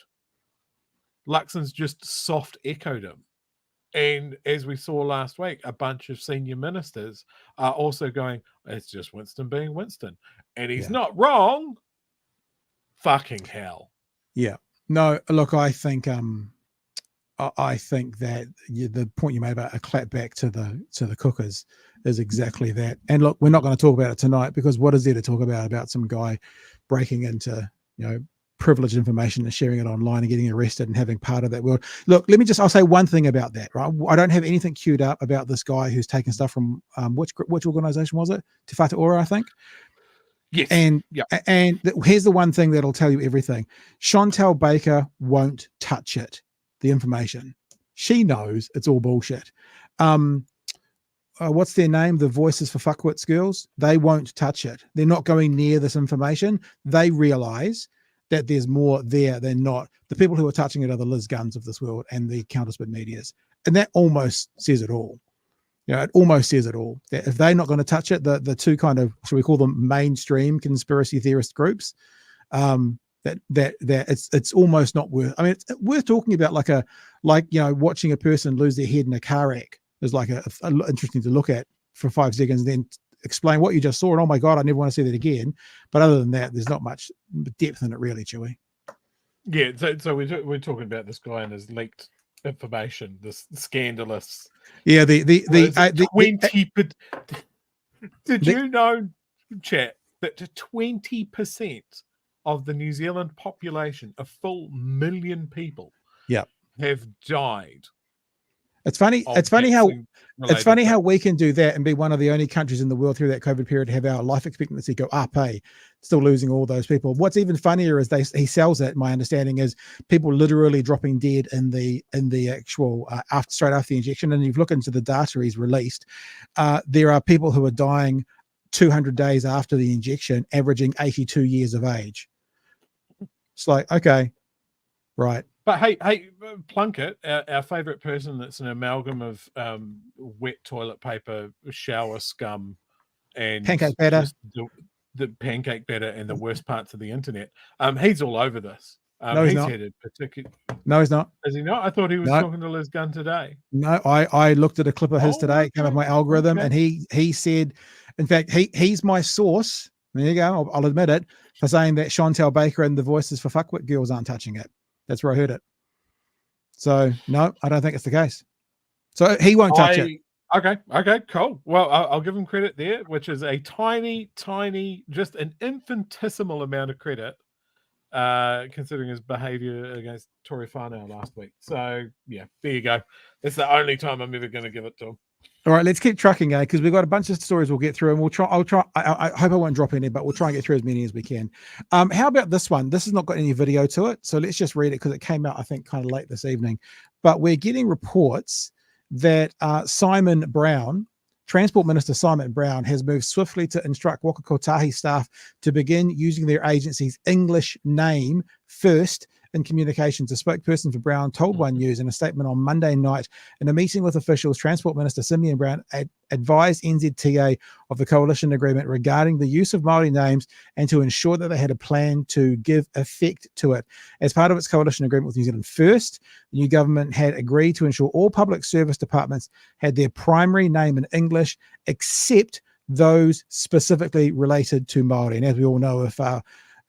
Luxon's just soft echoed him. And as we saw last week, a bunch of senior ministers are also going, it's just Winston being Winston. And he's not wrong. Fucking hell. Yeah. No, look, I think I think that the point you made about a clap back to the cookers is exactly that. And look, we're not going to talk about it tonight, because what is there to talk about some guy breaking into, privileged information and sharing it online and getting arrested and having part of that world. Look, I'll say one thing about that, right? I don't have anything queued up about this guy who's taken stuff from which organization was it? Te Whatu Ora, I think. Yes. And here's the one thing that'll tell you everything. Chantal Baker won't touch it. The information. She knows it's all bullshit. What's their name? The Voices for Fuckwits girls. They won't touch it. They're not going near this information. They realize that there's more there than not. The people who are touching it are the Liz Guns of this world and the counterspin medias. And that almost says it all. It almost says it all. That if they're not going to touch it, the two kind of, should we call them mainstream conspiracy theorist groups, that it's almost not worth. I mean, it's worth talking about, watching a person lose their head in a car wreck is like a interesting to look at for 5 seconds, and then explain what you just saw, and oh my god, I never want to see that again. But other than that, there's not much depth in it, really, Chewy. Yeah, so we're talking about this guy and his leaked information, this scandalous. Yeah, the 20. Did you know, chat, that 20% of the New Zealand population, a full 1 million people, have died? It's funny how we can do that and be one of the only countries in the world through that COVID period to have our life expectancy go up, still losing all those people. What's even funnier is he sells it. My understanding is people literally dropping dead in the actual straight after the injection. And if you look into the data he's released, there are people who are dying 200 days after the injection, averaging 82 years of age. It's like, okay, right. But hey, Plunkett, our favourite person that's an amalgam of wet toilet paper, shower scum, and pancake batter, the pancake batter, and the worst parts of the internet. He's all over this. No, he's not. No, he's not. Is he not? I thought he was talking to Liz Gunn today. No, I looked at a clip of his today. It came up my algorithm, and he said, in fact, he's my source. There you go. I'll admit it, for saying that Chantal Baker and the Voices for Fuckwit girls aren't touching it. That's where I heard it. So no, I don't think it's the case. So he won't touch it. Okay, cool. Well, I'll give him credit there, which is a tiny, just an infinitesimal amount of credit, considering his behaviour against Tory Whanau last week. So yeah, there you go. That's the only time I'm ever going to give it to him. All right, let's keep trucking, because we've got a bunch of stories we'll get through, and I'll try. I hope I won't drop any, but we'll try and get through as many as we can. How about this one? This has not got any video to it, so let's just read it because it came out, I think, kind of late this evening. But we're getting reports that Simon Brown, Transport Minister Simon Brown, has moved swiftly to instruct Waka Kotahi staff to begin using their agency's English name first in communications. A spokesperson for Brown told One News in a statement on Monday night in a meeting with officials, Transport Minister Simeon Brown advised NZTA of the coalition agreement regarding the use of Māori names and to ensure that they had a plan to give effect to it. As part of its coalition agreement with New Zealand First, the new government had agreed to ensure all public service departments had their primary name in English, except those specifically related to Māori. And as we all know,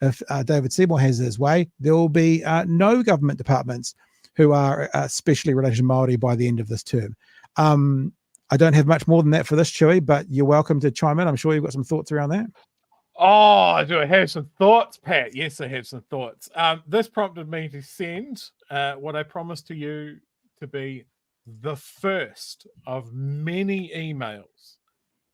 if David Seymour has his way, there will be no government departments who are specially related to Māori by the end of this term. I don't have much more than that for this, Chewy, but you're welcome to chime in. I'm sure you've got some thoughts around that. Oh, do I have some thoughts, Pat? Yes, I have some thoughts. This prompted me to send what I promised to you to be the first of many emails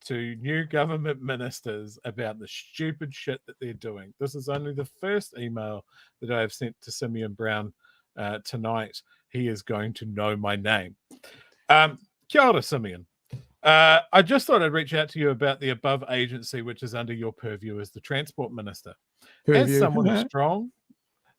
to new government ministers about the stupid shit that they're doing. This is only the first email that I have sent to Simeon Brown tonight. He is going to know my name. Kia ora, Simeon. I just thought I'd reach out to you about the above agency, which is under your purview as the Transport Minister. As someone of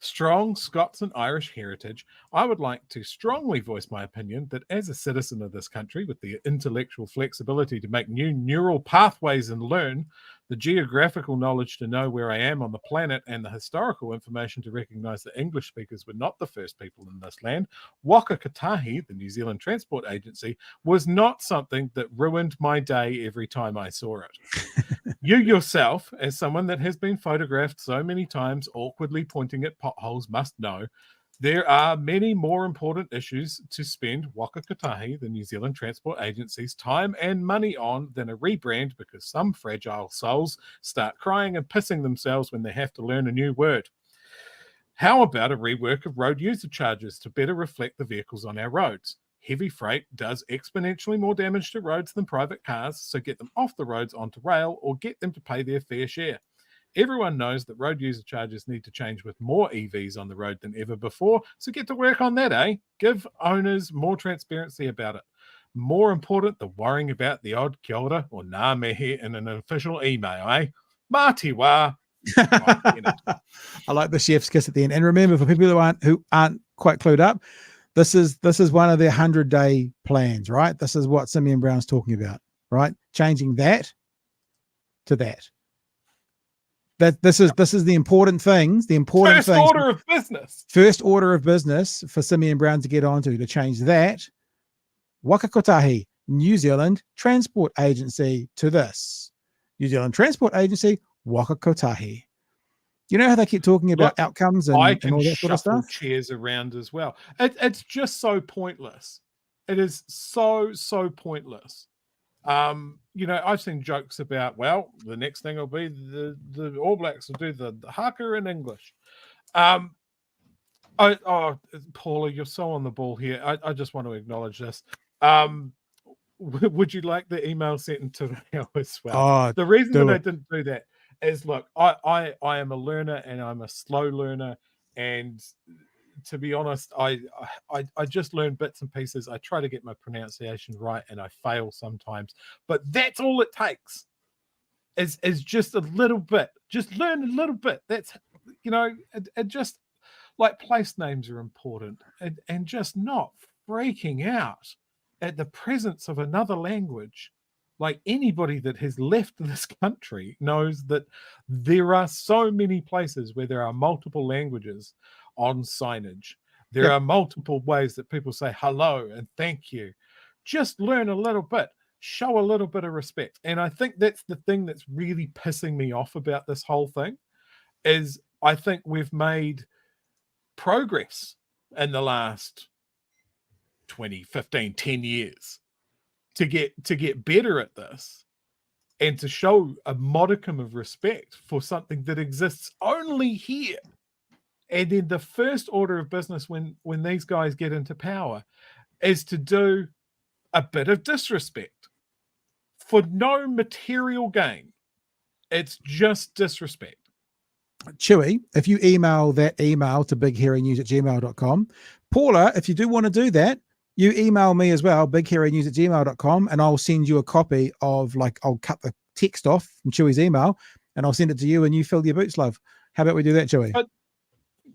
strong Scots and Irish heritage, I would like to strongly voice my opinion that as a citizen of this country with the intellectual flexibility to make new neural pathways and learn, the geographical knowledge to know where I am on the planet, and the historical information to recognise that English speakers were not the first people in this land, Waka Kotahi, the New Zealand Transport Agency, was not something that ruined my day every time I saw it. You yourself, as someone that has been photographed so many times awkwardly pointing at potholes, must know There are many more important issues to spend Waka Kotahi, the New Zealand Transport Agency's time and money on than a rebrand, because some fragile souls start crying and pissing themselves when they have to learn a new word. How about a rework of road user charges to better reflect the vehicles on our roads? Heavy freight does exponentially more damage to roads than private cars, so get them off the roads onto rail or get them to pay their fair share. Everyone knows that road user charges need to change with more EVs on the road than ever before, so get to work on that, eh? Give owners more transparency about it. More important than worrying about the odd kia ora or ngā mihi in an official email, eh? Mā te wā. I like the chef's kiss at the end. And remember, for people who aren't quite clued up, this is one of their 100-day plans, right? This is what Simeon Brown's talking about, right? Changing that to that. This is the important things. The important first things. order of business. First order of business for Simeon Brown to get onto, to change that Waka Kotahi, New Zealand Transport Agency, to this New Zealand Transport Agency, Waka Kotahi. You know how they keep talking about outcomes and all that sort of stuff? Chairs around as well. It's just so pointless. It is so pointless. I've seen jokes about, well, the next thing will be the All Blacks will do the haka in English. Paula, you're so on the ball here. I just want to acknowledge this. Would you like the email sent in today as well? The reason that I didn't do that is, look, I am a learner and I'm a slow learner, and to be honest, I just learn bits and pieces. I try to get my pronunciation right and I fail sometimes, but that's all it takes is just a little bit. Just learn a little bit. That's, it just, like, place names are important, and just not freaking out at the presence of another language. Like, anybody that has left this country knows that there are so many places where there are multiple languages on signage. There are multiple ways that people say hello and thank you. Just learn a little bit, show a little bit of respect. And I think that's the thing that's really pissing me off about this whole thing, is I think we've made progress in the last 20, 15, 10 years to get better at this and to show a modicum of respect for something that exists only here. And then the first order of business when these guys get into power is to do a bit of disrespect for no material gain. It's just disrespect. Chewy, if you email that email to bighairynews@gmail.com, Paula, if you do want to do that, you email me as well, bighairynews@gmail.com, and I'll send you a copy of, I'll cut the text off from Chewy's email and I'll send it to you and you fill your boots, love. How about we do that, Chewy?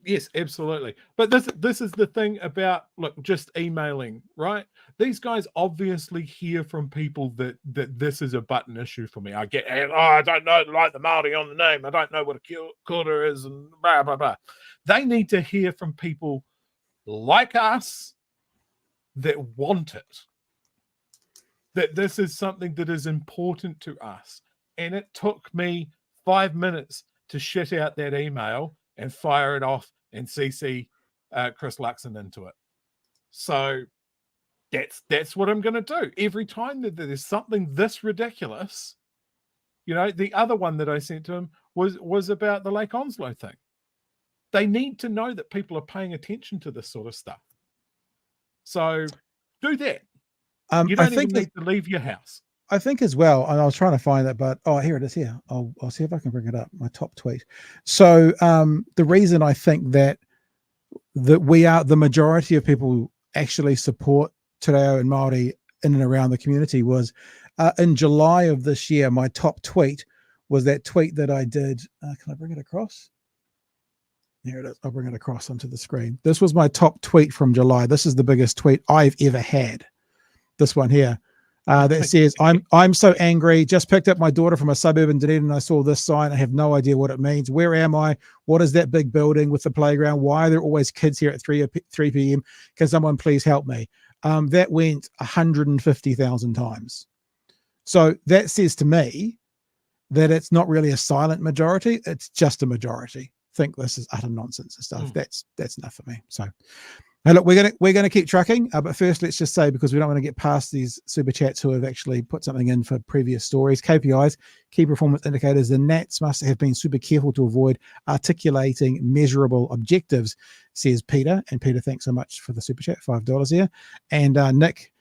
Yes, absolutely. But this is the thing about, look, just emailing, right? These guys obviously hear from people that this is a button issue for me. I don't know, like the Māori on the name. I don't know what a kia ora is, and blah, blah, blah. They need to hear from people like us that want it, that this is something that is important to us. And it took me 5 minutes to shit out that email and fire it off and CC Chris Luxon into it. So that's what I'm going to do. Every time that there's something this ridiculous, the other one that I sent to him was about the Lake Onslow thing. They need to know that people are paying attention to this sort of stuff. So do that. You don't even need to leave your house. I think as well, and I was trying to find that, but here it is here. I'll see if I can bring it up, my top tweet. So the reason I think that we are, the majority of people actually support Te Reo and Māori in and around the community was in July of this year, my top tweet was that tweet that I did. Can I bring it across? Here it is. I'll bring it across onto the screen. This was my top tweet from July. This is the biggest tweet I've ever had. This one here. That says, I'm so angry. Just picked up my daughter from a suburb in Dunedin and I saw this sign. I have no idea what it means. Where am I? What is that big building with the playground? Why are there always kids here at 3 p.m.? Can someone please help me? That went 150,000 times. So that says to me that it's not really a silent majority. It's just a majority think this is utter nonsense and stuff. That's enough for me. So, now look, we're gonna keep trucking, but first let's just say, because we don't want to get past these super chats who have actually put something in for previous stories. KPIs, key performance indicators. The Nats must have been super careful to avoid articulating measurable objectives, says Peter. And Peter, thanks so much for the super chat, $5 here. And Nick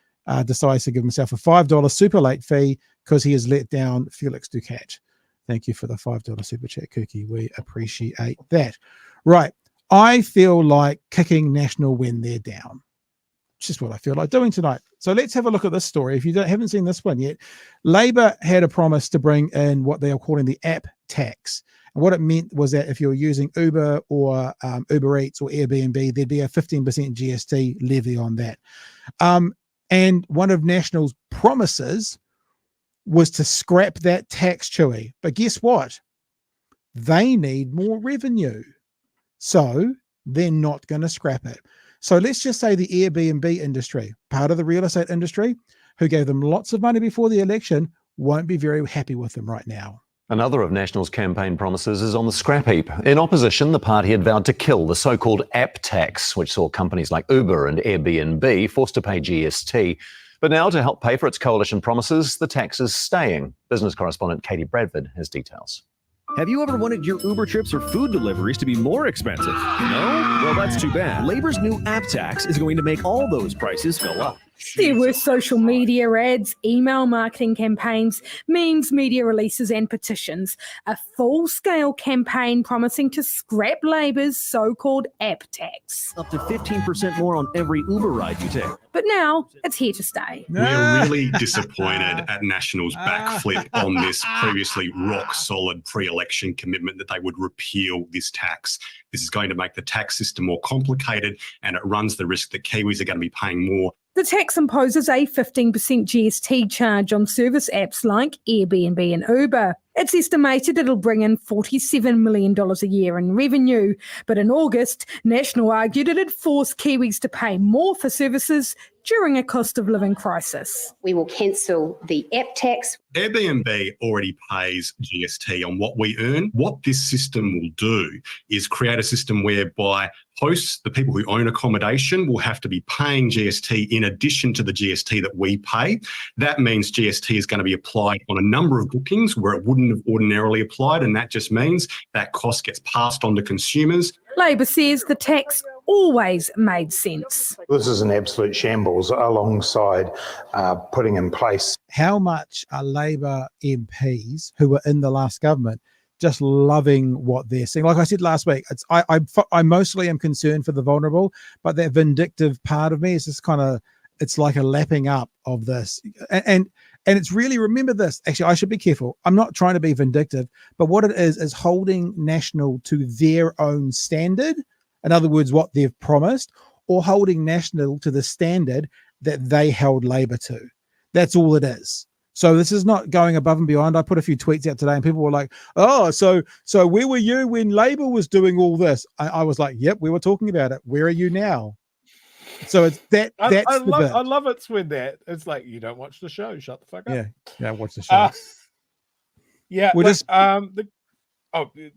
decides to give himself a $5 super late fee because he has let down Felix Ducat. Thank you for the $5 super chat, Kookie. We appreciate that. Right. I feel like kicking National when they're down. It's just what I feel like doing tonight. So let's have a look at this story. If you haven't seen this one yet, Labor had a promise to bring in what they are calling the app tax. And what it meant was that if you're using Uber or Uber Eats or Airbnb, there'd be a 15% GST levy on that. And one of National's promises was to scrap that tax, Chewy. But guess what? They need more revenue. So they're not going to scrap it. So let's just say the Airbnb industry, part of the real estate industry, who gave them lots of money before the election, won't be very happy with them right now. Another of National's campaign promises is on the scrap heap. In opposition, the party had vowed to kill the so-called app tax, which saw companies like Uber and Airbnb forced to pay GST. But now, to help pay for its coalition promises, the tax is staying. Business correspondent Katie Bradford has details. Have you ever wanted your Uber trips or food deliveries to be more expensive? No? Well, that's too bad. Labor's new app tax is going to make all those prices go up. There were social media ads, email marketing campaigns, memes, media releases and petitions. A full-scale campaign promising to scrap Labor's so-called app tax. Up to 15% more on every Uber ride you take. But now it's here to stay. We're really disappointed at National's backflip on this previously rock-solid pre-election commitment that they would repeal this tax. This is going to make the tax system more complicated, and it runs the risk that Kiwis are going to be paying more. The tax imposes a 15% GST charge on service apps like Airbnb and Uber. It's estimated it'll bring in $47 million a year in revenue. But in August, National argued it'd force Kiwis to pay more for services during a cost of living crisis. We will cancel the app tax. Airbnb already pays GST on what we earn. What this system will do is create a system whereby hosts, the people who own accommodation, will have to be paying GST in addition to the GST that we pay. That means GST is going to be applied on a number of bookings where it wouldn't have ordinarily applied, and that just means that cost gets passed on to consumers. Labor says the tax always made sense. This is an absolute shambles alongside putting in place. How much are Labor MPs who were in the last government just loving what they're seeing? Like I said last week, I mostly am concerned for the vulnerable, but that vindictive part of me is just kind of, it's like a lapping up of this. And it's really, remember this, actually, I should be careful. I'm not trying to be vindictive, but what it is holding National to their own standard. In other words, what they've promised, or holding National to the standard that they held Labor to. That's all it is. So this is not going above and beyond. I put a few tweets out today and people were like, oh, so where were you when Labor was doing all this? I was like, yep, we were talking about it. Where are you now? So it's that. I love it when that it's like, you don't watch the show. Shut the fuck up. Yeah, watch the show. Yeah, we'll just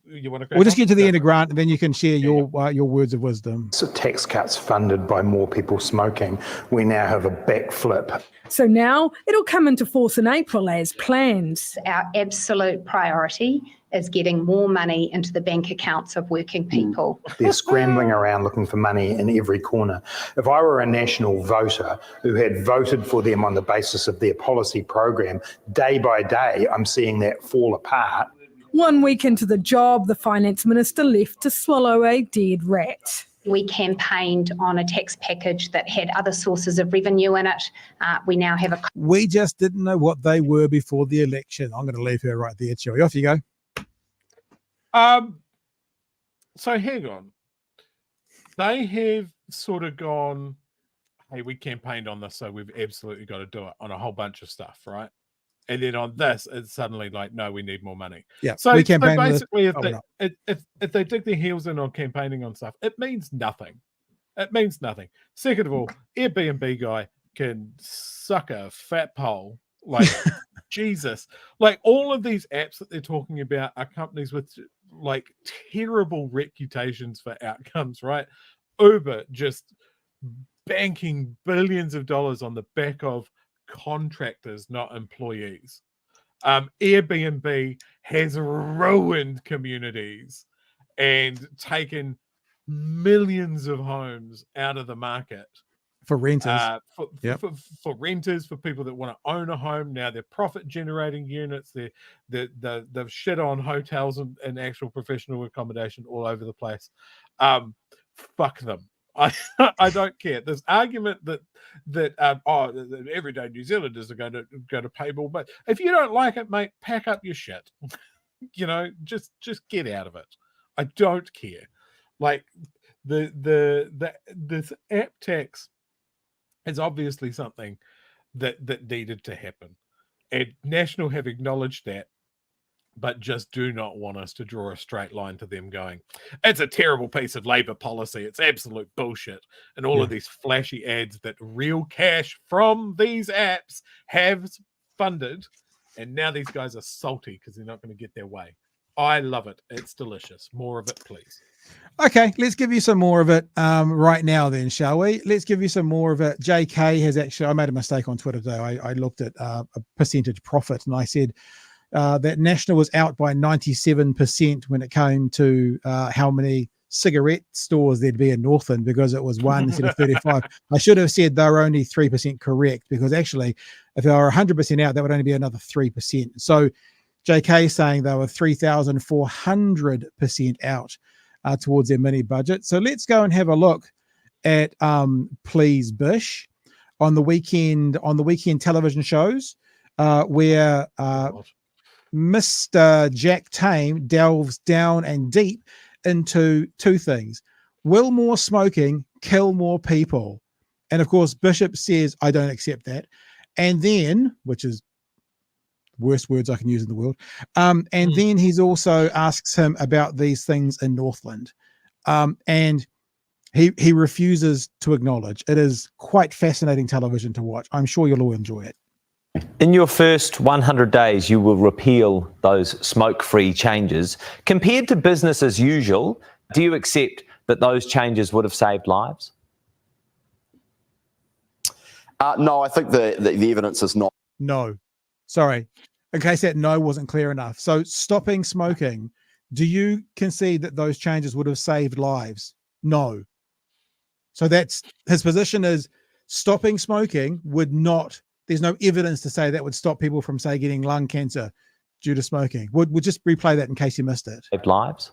you want to? We'll just get to the end of Grant, and then you can share your words of wisdom. So tax cuts funded by more people smoking. We now have a backflip. So now it'll come into force in April as planned. Our absolute priority is getting more money into the bank accounts of working people. They're scrambling around looking for money in every corner. If I were a National voter who had voted for them on the basis of their policy program, day by day, I'm seeing that fall apart. 1 week into the job, the finance minister left to swallow a dead rat. We campaigned on a tax package that had other sources of revenue in it. We now have a... We just didn't know what they were before the election. I'm going to leave her right there, Chewy. Off you go. So hang on. They have sort of gone, hey, we campaigned on this, so we've absolutely got to do it on a whole bunch of stuff, right? And then on this, it's suddenly like, no, we need more money. Yeah. So, we campaigned basically, if they dig their heels in on campaigning on stuff, it means nothing. It means nothing. Second of all, Airbnb guy can suck a fat pole. Like, Jesus. Like, all of these apps that they're talking about are companies with like terrible reputations for outcomes, right? Uber just banking billions of dollars on the back of contractors, not employees. Airbnb has ruined communities and taken millions of homes out of the market For renters. For renters, for people that want to own a home. Now they're profit generating units. They've shit on hotels and actual professional accommodation all over the place. Fuck them. I don't care. This argument that everyday New Zealanders are going to pay more, but if you don't like it, mate, pack up your shit. Just get out of it. I don't care. Like this app tax is obviously something that needed to happen, and National have acknowledged that, but just do not want us to draw a straight line to them going, it's a terrible piece of Labour policy, it's absolute bullshit, and all of these flashy ads that real cash from these apps have funded, and now these guys are salty because they're not going to get their way. I love it. It's delicious. More of it, please. Okay, let's give you some more of it right now then, shall we? Let's give you some more of it. JK has actually, I made a mistake on Twitter today. I looked at a percentage profit, and I said that National was out by 97% when it came to how many cigarette stores there'd be in Northland, because it was 1 instead of 35. I should have said they were only 3% correct, because actually if they were 100% out, that would only be another 3%. So JK saying they were 3,400% out towards their mini budget. So let's go and have a look at Please Bish on the weekend television shows where Mr. Jack Tame delves down and deep into two things. Will more smoking kill more people? And of course, Bishop says, I don't accept that. And then, which is worst words I can use in the world. And then he's also asks him about these things in Northland. And he refuses to acknowledge. It is quite fascinating television to watch. I'm sure you'll all enjoy it. In your first 100 days, you will repeal those smoke-free changes. Compared to business as usual, do you accept that those changes would have saved lives? No, I think the evidence is not. No. Sorry. In case that no wasn't clear enough. So stopping smoking, do you concede that those changes would have saved lives? No. So that's his position, is stopping smoking would not, there's no evidence to say that would stop people from, say, getting lung cancer due to smoking. We'll just replay that in case you missed it. Saved lives?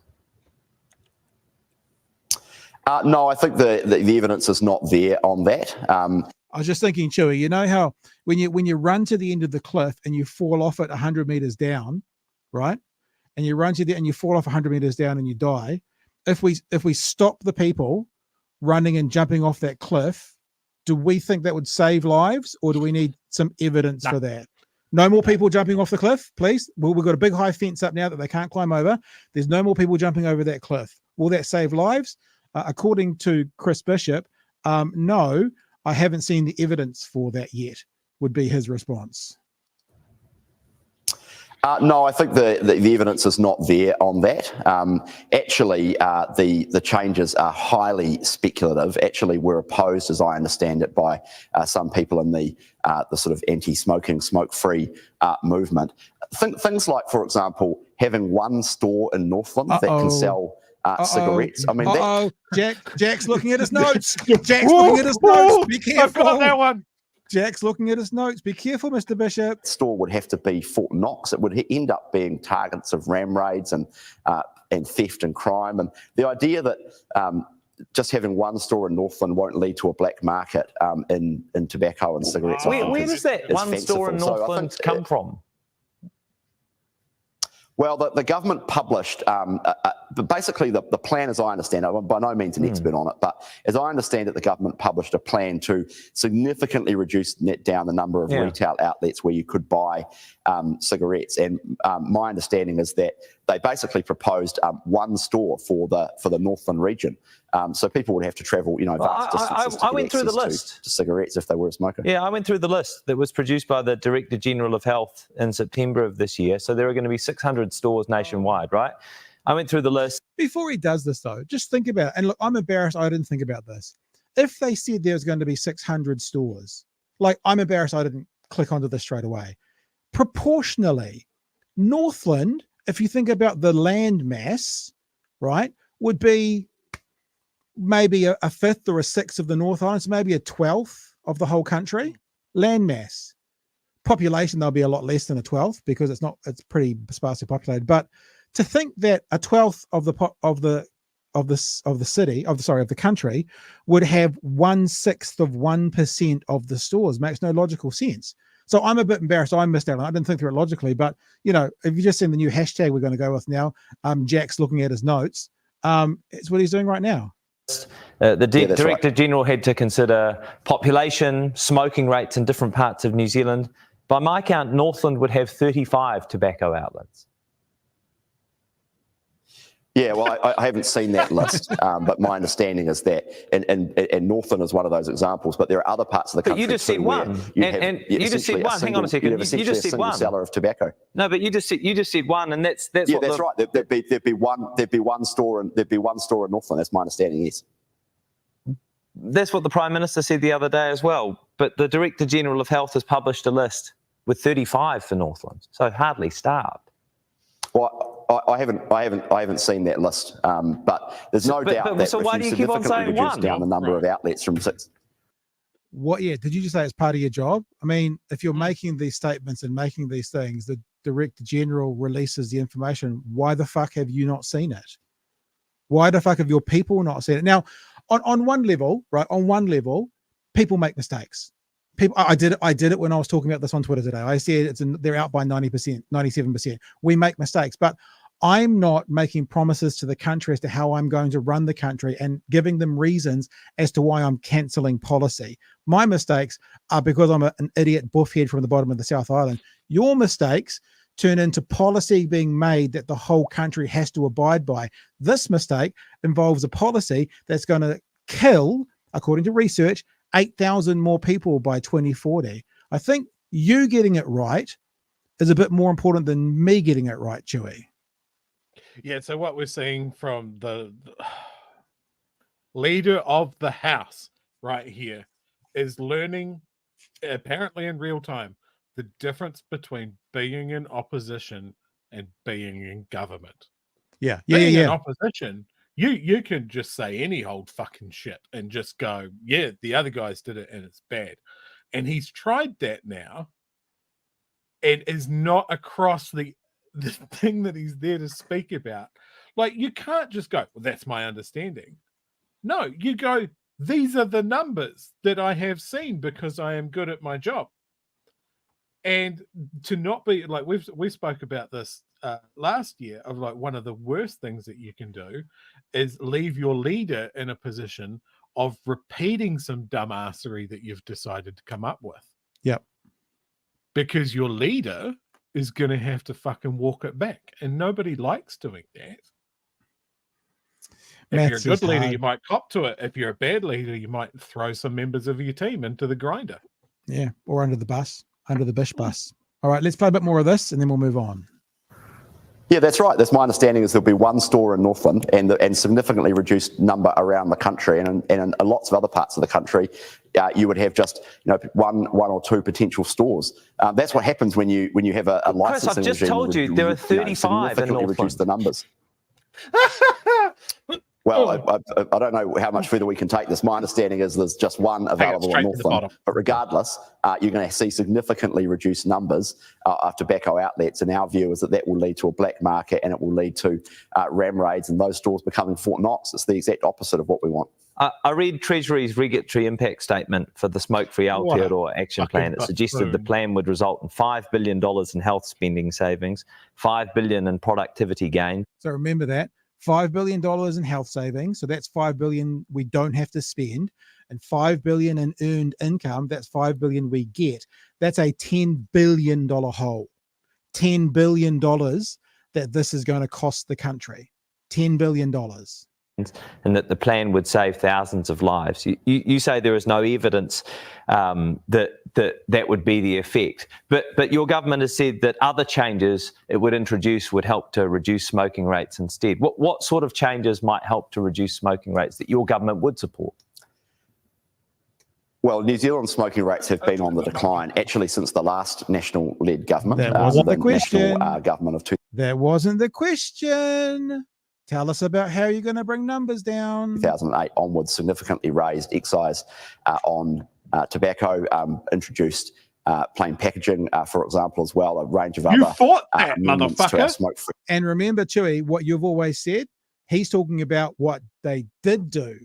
No, I think the evidence is not there on that. I was just thinking, Chewy, you know how when you run to the end of the cliff and you fall off it 100 meters down, right? And you run to the and you fall off 100 meters down and you die. If we stop the people running and jumping off that cliff, do we think that would save lives, or do we need some evidence for that? No more people jumping off the cliff, please. Well, we've got a big high fence up now that they can't climb over. There's no more people jumping over that cliff. Will that save lives? According to Chris Bishop, no. I haven't seen the evidence for that yet, would be his response. No, I think the evidence is not there on that. Actually, the changes are highly speculative. Actually, were opposed, as I understand it, by some people in the sort of anti-smoking, smoke-free movement. Things like, for example, having one store in Northland that can sell cigarettes. I mean, Jack's looking at his notes. Jack's looking at his notes. Be careful. I've got that one. Jack's looking at his notes. Be careful, Mr. Bishop. Store would have to be Fort Knox. It would end up being targets of ram raids and theft and crime. And the idea that just having one store in Northland won't lead to a black market in tobacco and cigarettes. Where does that one store in Northland come from? Well, the government published, basically the plan, as I understand it, I'm by no means an expert on it, but as I understand it, the government published a plan to significantly reduce down the number of retail outlets where you could buy cigarettes. And my understanding is that they basically proposed one store for the Northland region. So people would have to travel, vast distances I went through the list to cigarettes if they were a smoker. Yeah, I went through the list that was produced by the Director General of Health in September of this year. So there are going to be 600 stores nationwide, right? I went through the list. Before he does this, though, just think about it. And look, I'm embarrassed I didn't think about this. If they said there's going to be 600 stores, like, I'm embarrassed I didn't click onto this straight away. Proportionally, Northland, if you think about the land mass, right, would be maybe a fifth or a sixth of the North Island, so maybe a 12th of the whole country. Land mass. Population, they'll be a lot less than a 12th because it's pretty sparsely populated. But to think that a 12th of the country would have 1/6 of 1% of the stores makes no logical sense. So I'm a bit embarrassed. I missed out. I didn't think through it logically, but if you just seen the new hashtag we're going to go with now, Jack's looking at his notes. It's what he's doing right now. The Director General had to consider population, smoking rates in different parts of New Zealand. By my count, Northland would have 35 tobacco outlets. Yeah, well, I haven't seen that list, but my understanding is that, and Northland is one of those examples, but there are other parts of the country. But you just said one, and you just said one. Hang on a second. You just said one. Seller of tobacco. No, but you just said one, and that's right. There'd be one store in Northland. That's my understanding. Yes. That's what the Prime Minister said the other day as well. But the Director General of Health has published a list with 35 for Northland, so hardly start. Well, I haven't seen that list, but there's no doubt that so why do you keep on saying reduced down the number of outlets from 6. What? Yeah, did you just say it's part of your job? I mean, if you're making these statements and making these things, the Director General releases the information. Why the fuck have you not seen it? Why the fuck have your people not seen it? Now, on one level, right? On one level, people make mistakes. I did it when I was talking about this on Twitter today. I said they're out by 90%, 97%. We make mistakes, but I'm not making promises to the country as to how I'm going to run the country and giving them reasons as to why I'm cancelling policy. My mistakes are because I'm an idiot buffhead from the bottom of the South Island. Your mistakes turn into policy being made that the whole country has to abide by. This mistake involves a policy that's going to kill, according to research, 8,000 more people by 2040. I think you getting it right is a bit more important than me getting it right, Chewy. Yeah, so what we're seeing from the leader of the House right here is learning, apparently in real time, the difference between being in opposition and being in government. Yeah. In opposition, you can just say any old fucking shit and just go, yeah, the other guys did it and it's bad. And he's tried that now and is not across the thing that he's there to speak about. Like, you can't just go, well, that's my understanding. No, you go, these are the numbers that I have seen because I am good at my job. And to not be like, we spoke about this last year of like one of the worst things that you can do is leave your leader in a position of repeating some dumbassery that you've decided to come up with. Yep. Because your leader is going to have to fucking walk it back. And nobody likes doing that. If you're a good leader, you might cop to it. If you're a bad leader, you might throw some members of your team into the grinder. Yeah, or under the bus, under the bish bus. All right, let's play a bit more of this and then we'll move on. Yeah, that's right. That's my understanding is there'll be one store in Northland and significantly reduced number around the country. And in lots of other parts of the country, you would have just one or two potential stores. That's what happens when you have a licensing Chris, I've just told you there are 35 in Northland. Reduce the numbers. Well, I don't know how much further we can take this. My understanding is there's just one available in Northland. But regardless, you're going to see significantly reduced numbers of tobacco outlets. And our view is that will lead to a black market and it will lead to ram raids and those stores becoming Fort Knox. It's the exact opposite of what we want. I read Treasury's regulatory impact statement for the Smokefree Aotearoa action plan. It suggested the plan would result in $5 billion in health spending savings, $5 billion in productivity gain. So remember that. $5 billion in health savings. So that's $5 billion we don't have to spend. And $5 billion in earned income. That's $5 billion we get. That's a $10 billion hole. $10 billion that this is going to cost the country. $10 billion. And that the plan would save thousands of lives. You say there is no evidence that that would be the effect. But your government has said that other changes it would introduce would help to reduce smoking rates instead. What sort of changes might help to reduce smoking rates that your government would support? Well, New Zealand smoking rates have been on the decline, actually, since the last national-led government. That wasn't the national question. Government of That wasn't the question. Tell us about how you're going to bring numbers down. 2008 onwards, significantly raised excise on tobacco, introduced plain packaging, for example, as well, a range of You other fought that, amendments to our motherfucker. smoke-free. And remember, Chewy, what you've always said, he's talking about what they did do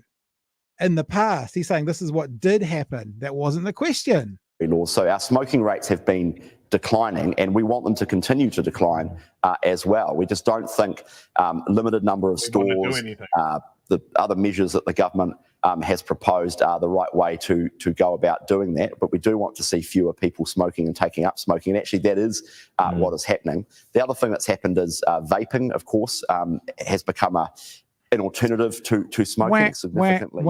in the past. He's saying this is what did happen. That wasn't the question. Laws. So our smoking rates have been declining, and we want them to continue to decline as well. We just don't think limited number of stores, the other measures that the government has proposed are the right way to go about doing that. But we do want to see fewer people smoking and taking up smoking. And actually, that is what is happening. The other thing that's happened is vaping, of course, has become an alternative to smoking significantly.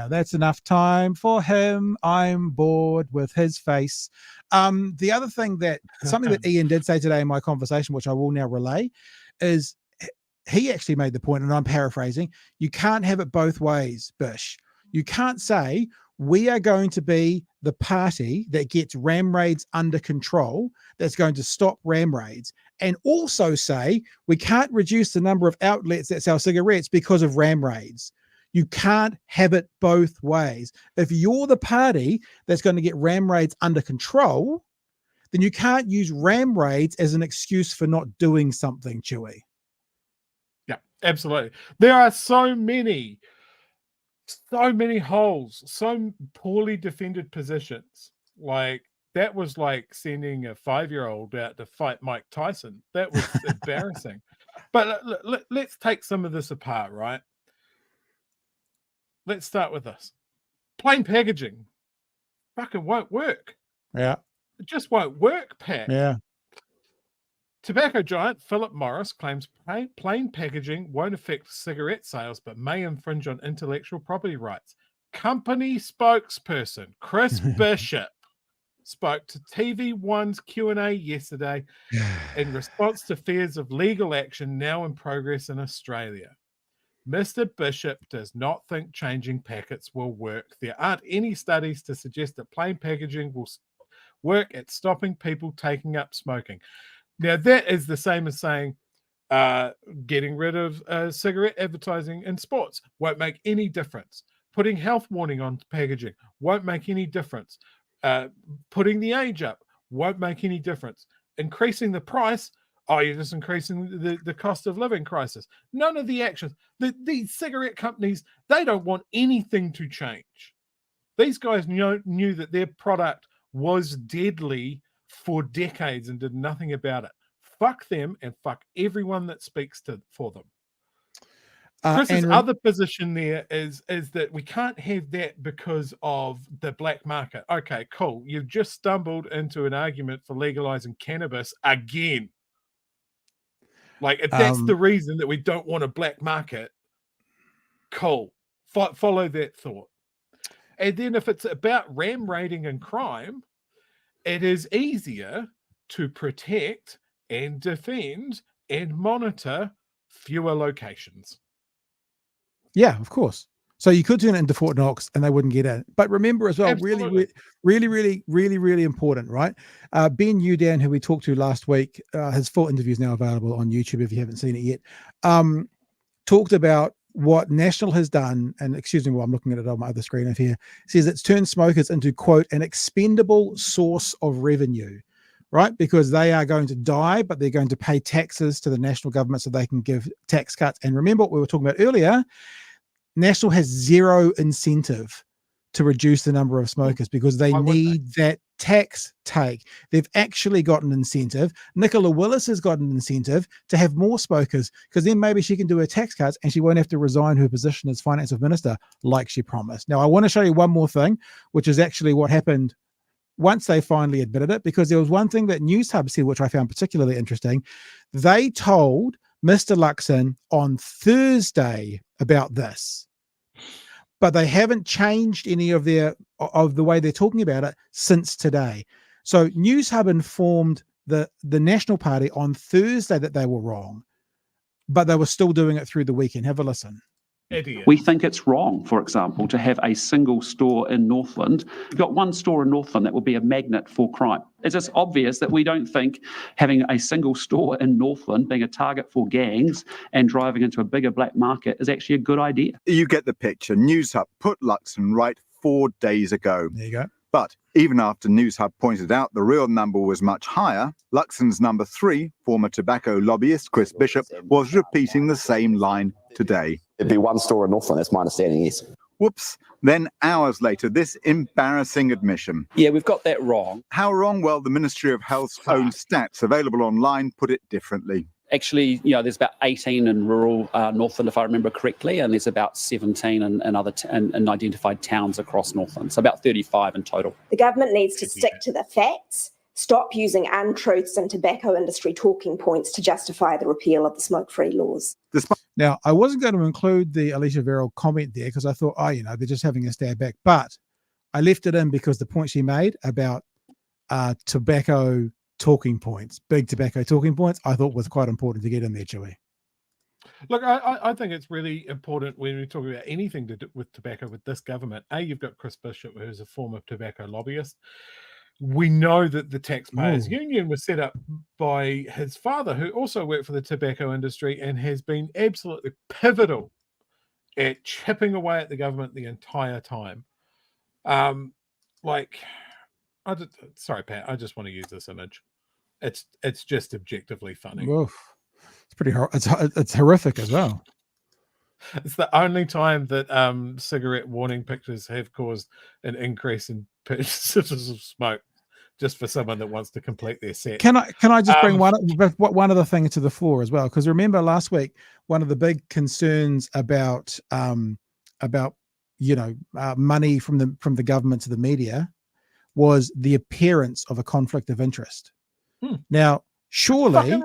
That's enough time for him. I'm bored with his face. The other thing something that Ian did say today in my conversation, which I will now relay, is he actually made the point, and I'm paraphrasing, you can't have it both ways, Bish. You can't say we are going to be the party that gets ram raids under control, that's going to stop ram raids, and also say we can't reduce the number of outlets that sell cigarettes because of ram raids. You can't have it both ways. If you're the party that's going to get ram raids under control, then you can't use ram raids as an excuse for not doing something, Chewy. Yeah, absolutely. There are so many holes, so poorly defended positions. Like, that was like sending a 5-year-old out to fight Mike Tyson. That was embarrassing. But let's take some of this apart, right? Let's start with this. Plain packaging fucking won't work. Yeah. It just won't work, Pat. Yeah. Tobacco giant Philip Morris claims plain packaging won't affect cigarette sales, but may infringe on intellectual property rights. Company spokesperson Chris Bishop spoke to TV1's Q&A yesterday in response to fears of legal action now in progress in Australia. Mr. Bishop does not think changing packets will work. There aren't any studies to suggest that plain packaging will work at stopping people taking up smoking. Now, that is the same as saying getting rid of cigarette advertising in sports won't make any difference. Putting health warning on packaging won't make any difference. Putting the age up won't make any difference. Increasing the price, you're just increasing the cost of living crisis. None of the actions. These cigarette companies, they don't want anything to change. These guys knew that their product was deadly for decades and did nothing about it. Fuck them and fuck everyone that speaks for them. Chris's other position there is that we can't have that because of the black market. Okay, cool. You've just stumbled into an argument for legalizing cannabis again. Like, if that's the reason that we don't want a black market, cool. Follow that thought. And then if it's about ram raiding and crime, it is easier to protect and defend and monitor fewer locations. Yeah, of course. So you could turn it into Fort Knox and they wouldn't get in. But remember as well, really important, right? Ben Udan, who we talked to last week, his full interview is now available on YouTube if you haven't seen it yet, talked about what National has done, and excuse me while I'm looking at it on my other screen over here, says it's turned smokers into, quote, an expendable source of revenue, right? Because they are going to die, but they're going to pay taxes to the national government so they can give tax cuts. And remember what we were talking about earlier, National has zero incentive to reduce the number of smokers because they need that tax take. They've actually got an incentive. Nicola Willis has got an incentive to have more smokers because then maybe she can do her tax cuts and she won't have to resign her position as finance minister like she promised. Now, I want to show you one more thing, which is actually what happened once they finally admitted it, because there was one thing that Newshub said, which I found particularly interesting. They told Mr. Luxon on Thursday about this. but they haven't changed any of the way they're talking about it since today. So Newshub informed the National Party on Thursday that they were wrong, but they were still doing it through the weekend. Have a listen. Idiot. We think it's wrong, for example, to have a single store in Northland. You've got one store in Northland that would be a magnet for crime. It's just obvious that we don't think having a single store in Northland being a target for gangs and driving into a bigger black market is actually a good idea. You get the picture. Newshub put Luxon right 4 days ago. There you go. But even after Newshub pointed out the real number was much higher, Luxon's number 3, former tobacco lobbyist Chris Bishop, was repeating the same line today. It'd be one store in Northland, that's my understanding, yes. Whoops. Then hours later, this embarrassing admission. Yeah, we've got that wrong. How wrong? Well, the Ministry of Health's own stats available online put it differently. Actually, there's about 18 in rural Northland, if I remember correctly, and there's about 17 in other in identified towns across Northland, so about 35 in total. The government needs to stick to the facts, stop using untruths and tobacco industry talking points to justify the repeal of the smoke-free laws. Now, I wasn't going to include the Alicia Verrill comment there because I thought, they're just having a stab back, but I left it in because the point she made about tobacco talking points, big tobacco talking points, I thought was quite important to get in there, Chewy. Look, I think it's really important when we talk about anything to do with tobacco with this government. You've got Chris Bishop, who's a former tobacco lobbyist. We know that the Taxpayers Union was set up by his father, who also worked for the tobacco industry and has been absolutely pivotal at chipping away at the government the entire time. Sorry, Pat, I just want to use this image. It's just objectively funny. Oof. It's pretty it's horrific as well. It's the only time that cigarette warning pictures have caused an increase in purchases of smoke, just for someone that wants to complete their set. Can I just bring one other thing to the floor as well? Because remember last week, one of the big concerns about money from the government to the media was the appearance of a conflict of interest. Now, surely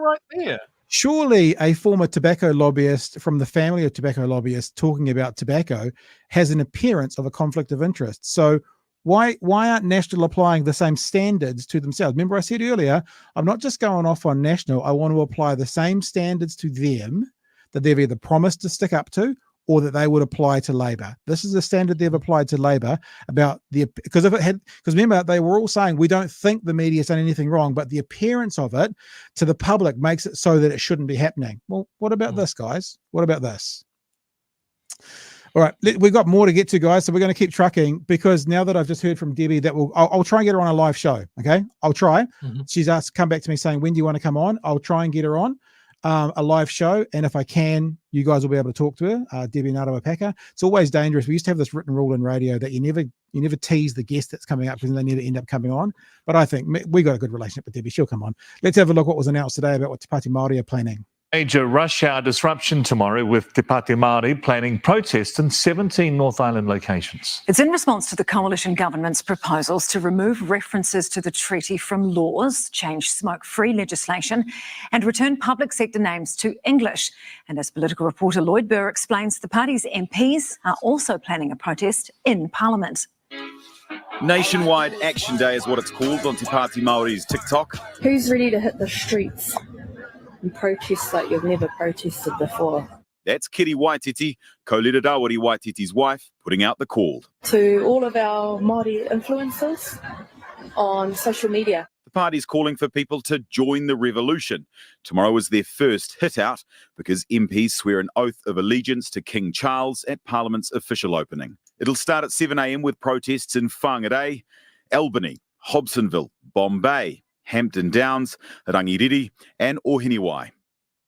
a former tobacco lobbyist from the family of tobacco lobbyists talking about tobacco has an appearance of a conflict of interest. So why aren't National applying the same standards to themselves? Remember I said earlier, I'm not just going off on National. I want to apply the same standards to them that they've either promised to stick up to or that they would apply to Labor. This is the standard they've applied to Labor because remember, they were all saying, we don't think the media's done anything wrong, but the appearance of it to the public makes it so that it shouldn't be happening. Well, what about this, guys? What about this? All right, we've got more to get to, guys, so we're going to keep trucking because now that I've just heard from Debbie, I'll try and get her on a live show, okay? I'll try. She's asked, come back to me saying, when do you want to come on? I'll try and get her on a live show, and if I can, you guys will be able to talk to her, Debbie Narawapaka. It's always dangerous. We used to have this written rule in radio that you never tease the guest that's coming up because they never end up coming on. But I think we got a good relationship with Debbie. She'll come on. Let's have a look what was announced today about what Te Pāti Māori are planning. Major rush hour disruption tomorrow with Te Pāti Māori planning protests in 17 North Island locations. It's in response to the coalition government's proposals to remove references to the treaty from laws, change smoke-free legislation and return public sector names to English. And as political reporter Lloyd Burr explains, the party's MPs are also planning a protest in Parliament. Nationwide Action Day is what it's called on Te Pāti Māori's TikTok. Who's ready to hit the streets and protest like you've never protested before? That's Kiri Waititi, Kaulira Rawari Waititi's wife, putting out the call. To all of our Māori influencers on social media. The party's calling for people to join the revolution. Tomorrow is their first hit out because MPs swear an oath of allegiance to King Charles at Parliament's official opening. It'll start at 7 a.m. with protests in Whangarei, Albany, Hobsonville, Bombay, Hampton Downs, Rangiriri and Ohiniwai.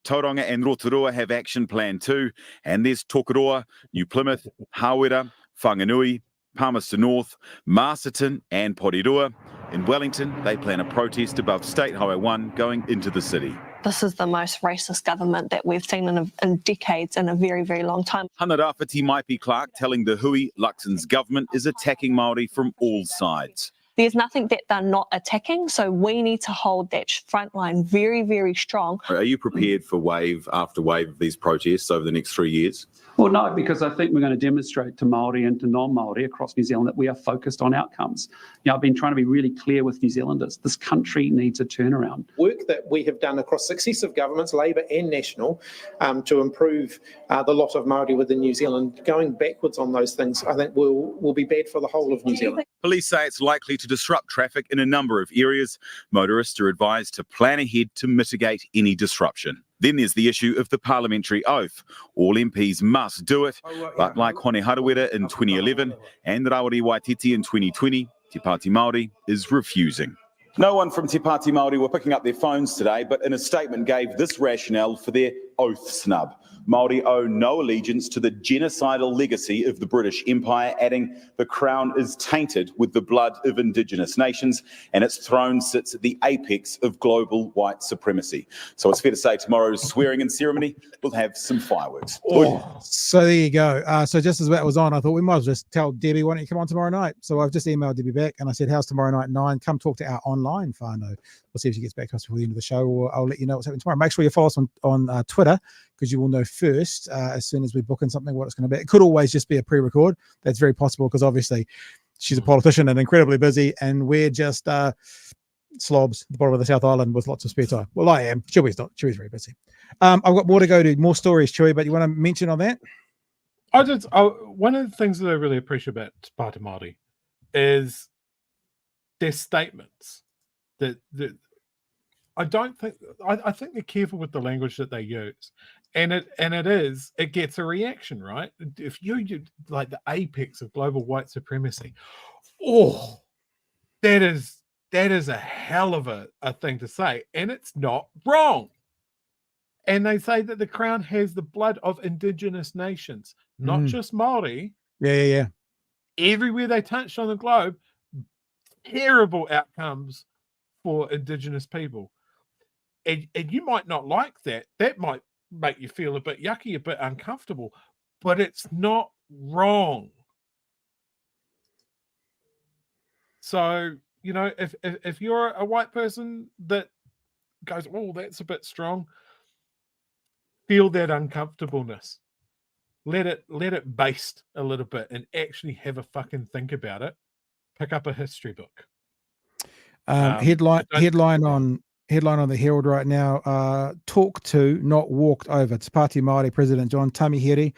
Tauranga and Rotorua have action planned too, and there's Tokoroa, New Plymouth, Hawera, Whanganui, Palmerston North, Masterton and Porirua. In Wellington, they plan a protest above State Highway 1 going into the city. This is the most racist government that we've seen in decades, in a very, very long time. Hana Rāwhiti Maipi Clark telling the Hui Luxon's government is attacking Māori from all sides. There's nothing that they're not attacking, so we need to hold that front line very, very strong. Are you prepared for wave after wave of these protests over the next 3 years? Well, no, because I think we're going to demonstrate to Māori and to non-Māori across New Zealand that we are focused on outcomes. I've been trying to be really clear with New Zealanders. This country needs a turnaround. Work that we have done across successive governments, Labour and National, to improve the lot of Māori within New Zealand. Going backwards on those things, I think will be bad for the whole of New Zealand. Police say it's likely to disrupt traffic in a number of areas. Motorists are advised to plan ahead to mitigate any disruption. Then there's the issue of the parliamentary oath. All MPs must do it, but like Hone Harawira in 2011 and Rawiri Waititi in 2020, Te Pāti Māori is refusing. No one from Te Pāti Māori were picking up their phones today, but in a statement gave this rationale for their oath snub. Māori owe no allegiance to the genocidal legacy of the British Empire, adding the crown is tainted with the blood of Indigenous nations and its throne sits at the apex of global white supremacy. So it's fair to say tomorrow's swearing-in ceremony will have some fireworks. Oh, so there you go. So just as that was on, I thought we might as well just tell Debbie, why don't you come on tomorrow night? So I've just emailed Debbie back and I said, how's tomorrow night 9? Come talk to our online whānau. We'll see if she gets back to us before the end of the show, or I'll let you know what's happening tomorrow. Make sure you follow us on Twitter, because you will know first as soon as we book in something what it's going to be. It could always just be a pre-record. That's very possible, because obviously she's a politician and incredibly busy, and we're just slobs at the bottom of the South Island with lots of spare time. Well, I am. Chewy's not. Chewy's very busy. I've got more to go to, more stories, Chewy, but you want to mention on that? One of the things that I really appreciate about Te Pāti Māori is their statements. That I think they're careful with the language that they use, and it gets a reaction, right? If you like the apex of global white supremacy, that is a hell of a thing to say, and it's not wrong. And they say that the crown has the blood of Indigenous nations, not just Māori. Yeah. Everywhere they touched on the globe, terrible outcomes for Indigenous people. And you might not like that. That might make you feel a bit yucky, a bit uncomfortable, but it's not wrong. So, if you're a white person that goes, oh, that's a bit strong, feel that uncomfortableness. Let it baste a little bit and actually have a fucking think about it. Pick up a history book. Headline on the Herald right now, talk to, not walked over. Te Pāti Māori President John Tamihere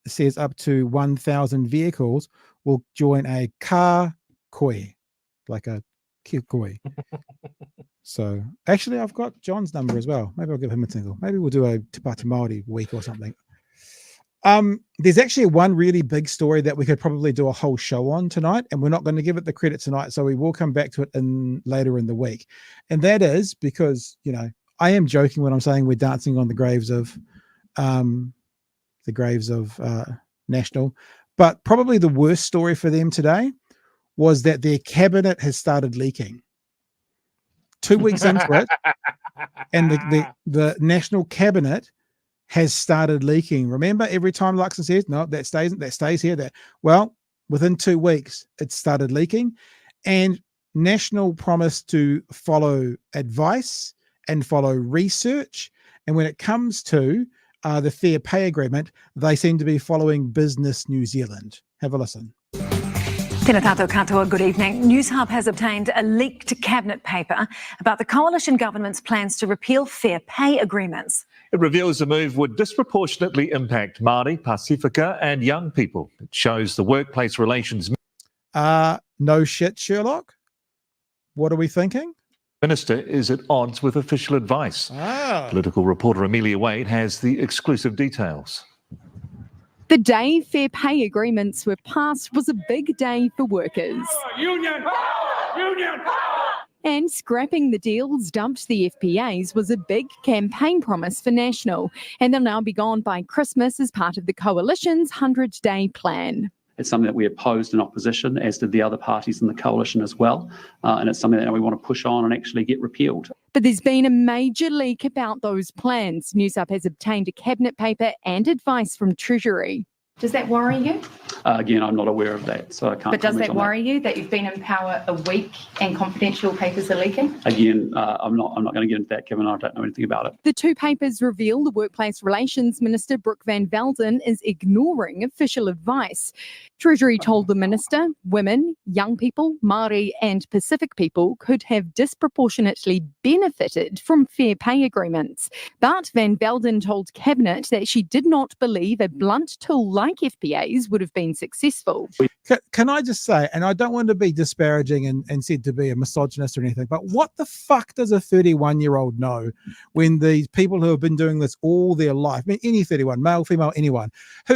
says up to 1,000 vehicles will join a car koi, like a koi. So actually I've got John's number as well. Maybe I'll give him a tinkle. Maybe we'll do a Te Pāti Māori week or something. There's actually one really big story that we could probably do a whole show on tonight, and we're not going to give it the credit tonight, so we will come back to it later in the week. And that is because, I am joking when I'm saying we're dancing on the graves of National, but probably the worst story for them today was that their cabinet has started leaking. 2 weeks into it, and the National cabinet has started leaking. Remember, every time Luxon says, no, that stays here. Well, within 2 weeks, it started leaking. And National promised to follow advice and follow research. And when it comes to the fair pay agreement, they seem to be following Business New Zealand. Have a listen. Tēnā tātou katoa, good evening. Newshub has obtained a leaked cabinet paper about the coalition government's plans to repeal fair pay agreements. It reveals the move would disproportionately impact Māori, Pasifika and young people. It shows the workplace relations. No shit, Sherlock. What are we thinking? Minister is at odds with official advice. Political reporter Amelia Wade has the exclusive details. The day fair pay agreements were passed was a big day for workers. Union! Union! And scrapping the deals dumped the FPAs was a big campaign promise for National, and they'll now be gone by Christmas as part of the coalition's 100-day plan. It's something that we opposed in opposition, as did the other parties in the coalition as well, and it's something that we want to push on and actually get repealed. But there's been a major leak about those plans. Newshub has obtained a cabinet paper and advice from Treasury. Does that worry you? Again, I'm not aware of that, so I can't. But does comment that on worry you that you've been in power a week and confidential papers are leaking? Again, I'm not going to get into that, Kevin. I don't know anything about it. The two papers reveal the Workplace Relations Minister Brooke Van Velden is ignoring official advice. Treasury told the minister women, young people, Māori and Pacific people could have disproportionately benefited from fair pay agreements. But Van Velden told Cabinet that she did not believe a blunt tool like FPAs would have been successful. Can I just say, and I don't want to be disparaging and said to be a misogynist or anything, but what the fuck does a 31-year-old know when these people who have been doing this all their life, I mean, any 31, male, female, anyone,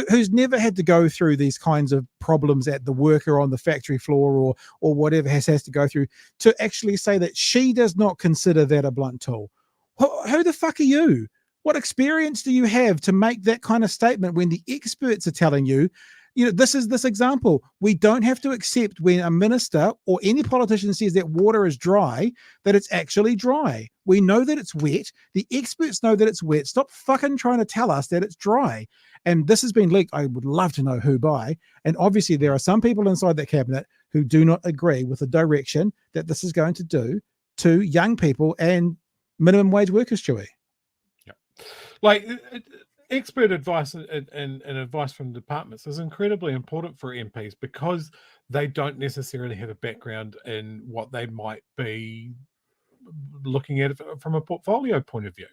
who's never had to go through these kinds of problems at the work or on the factory floor or whatever has to go through, to actually say that she does not consider that a blunt tool? Who the fuck are you? What experience do you have to make that kind of statement when the experts are telling you, this is this example. We don't have to accept when a minister or any politician says that water is dry, that it's actually dry. We know that it's wet. The experts know that it's wet. Stop fucking trying to tell us that it's dry. And this has been leaked. I would love to know who by. And obviously there are some people inside that cabinet who do not agree with the direction that this is going to do to young people and minimum wage workers, Chewy. Yeah. Like, expert advice and advice from departments is incredibly important for MPs because they don't necessarily have a background in what they might be looking at from a portfolio point of view.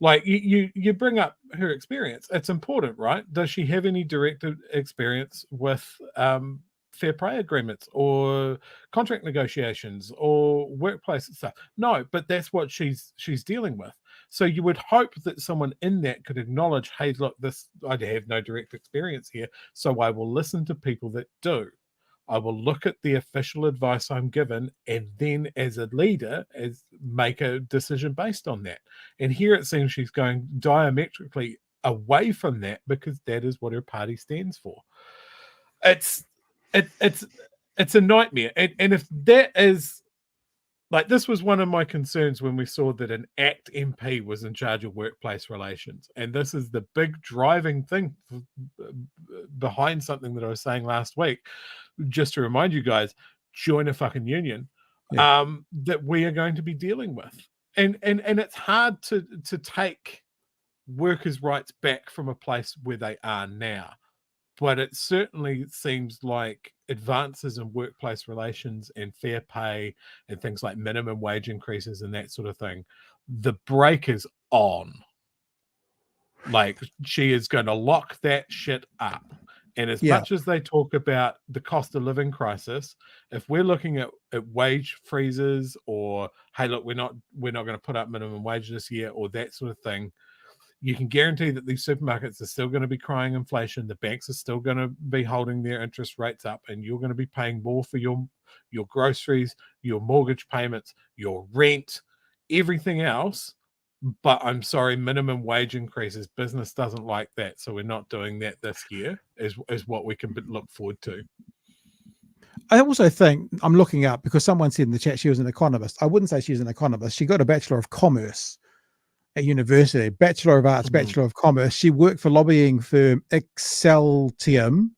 Like, you bring up her experience. It's important, right? Does she have any direct experience with fair pay agreements or contract negotiations or workplace stuff? No, but that's what she's dealing with. So you would hope that someone in that could acknowledge, hey, look, I have no direct experience here, so I will listen to people that do. I will look at the official advice I'm given, and then as a leader, make a decision based on that. And here it seems she's going diametrically away from that because that is what her party stands for. It's a nightmare. And if that is, like, this was one of my concerns when we saw that an ACT MP was in charge of workplace relations. And this is the big driving thing behind something that I was saying last week. Just to remind you guys, join a fucking union that we are going to be dealing with. And it's hard to take workers' rights back from a place where they are now. But it certainly seems like advances in workplace relations and fair pay and things like minimum wage increases and that sort of thing, the brake is on. Like, she is going to lock that shit up. And as much as they talk about the cost of living crisis, if we're looking at wage freezes or, hey, look, we're not going to put up minimum wage this year or that sort of thing, you can guarantee that these supermarkets are still going to be crying inflation. The banks are still going to be holding their interest rates up, and you're going to be paying more for your groceries, your mortgage payments, your rent, everything else. But I'm sorry, minimum wage increases. Business doesn't like that, so we're not doing that this year. Is what we can look forward to. I also think, I'm looking up because someone said in the chat she was an economist. I wouldn't say she's an economist. She got a Bachelor of Commerce at university, Bachelor of Arts, Bachelor of Commerce. She worked for lobbying firm Exceltium,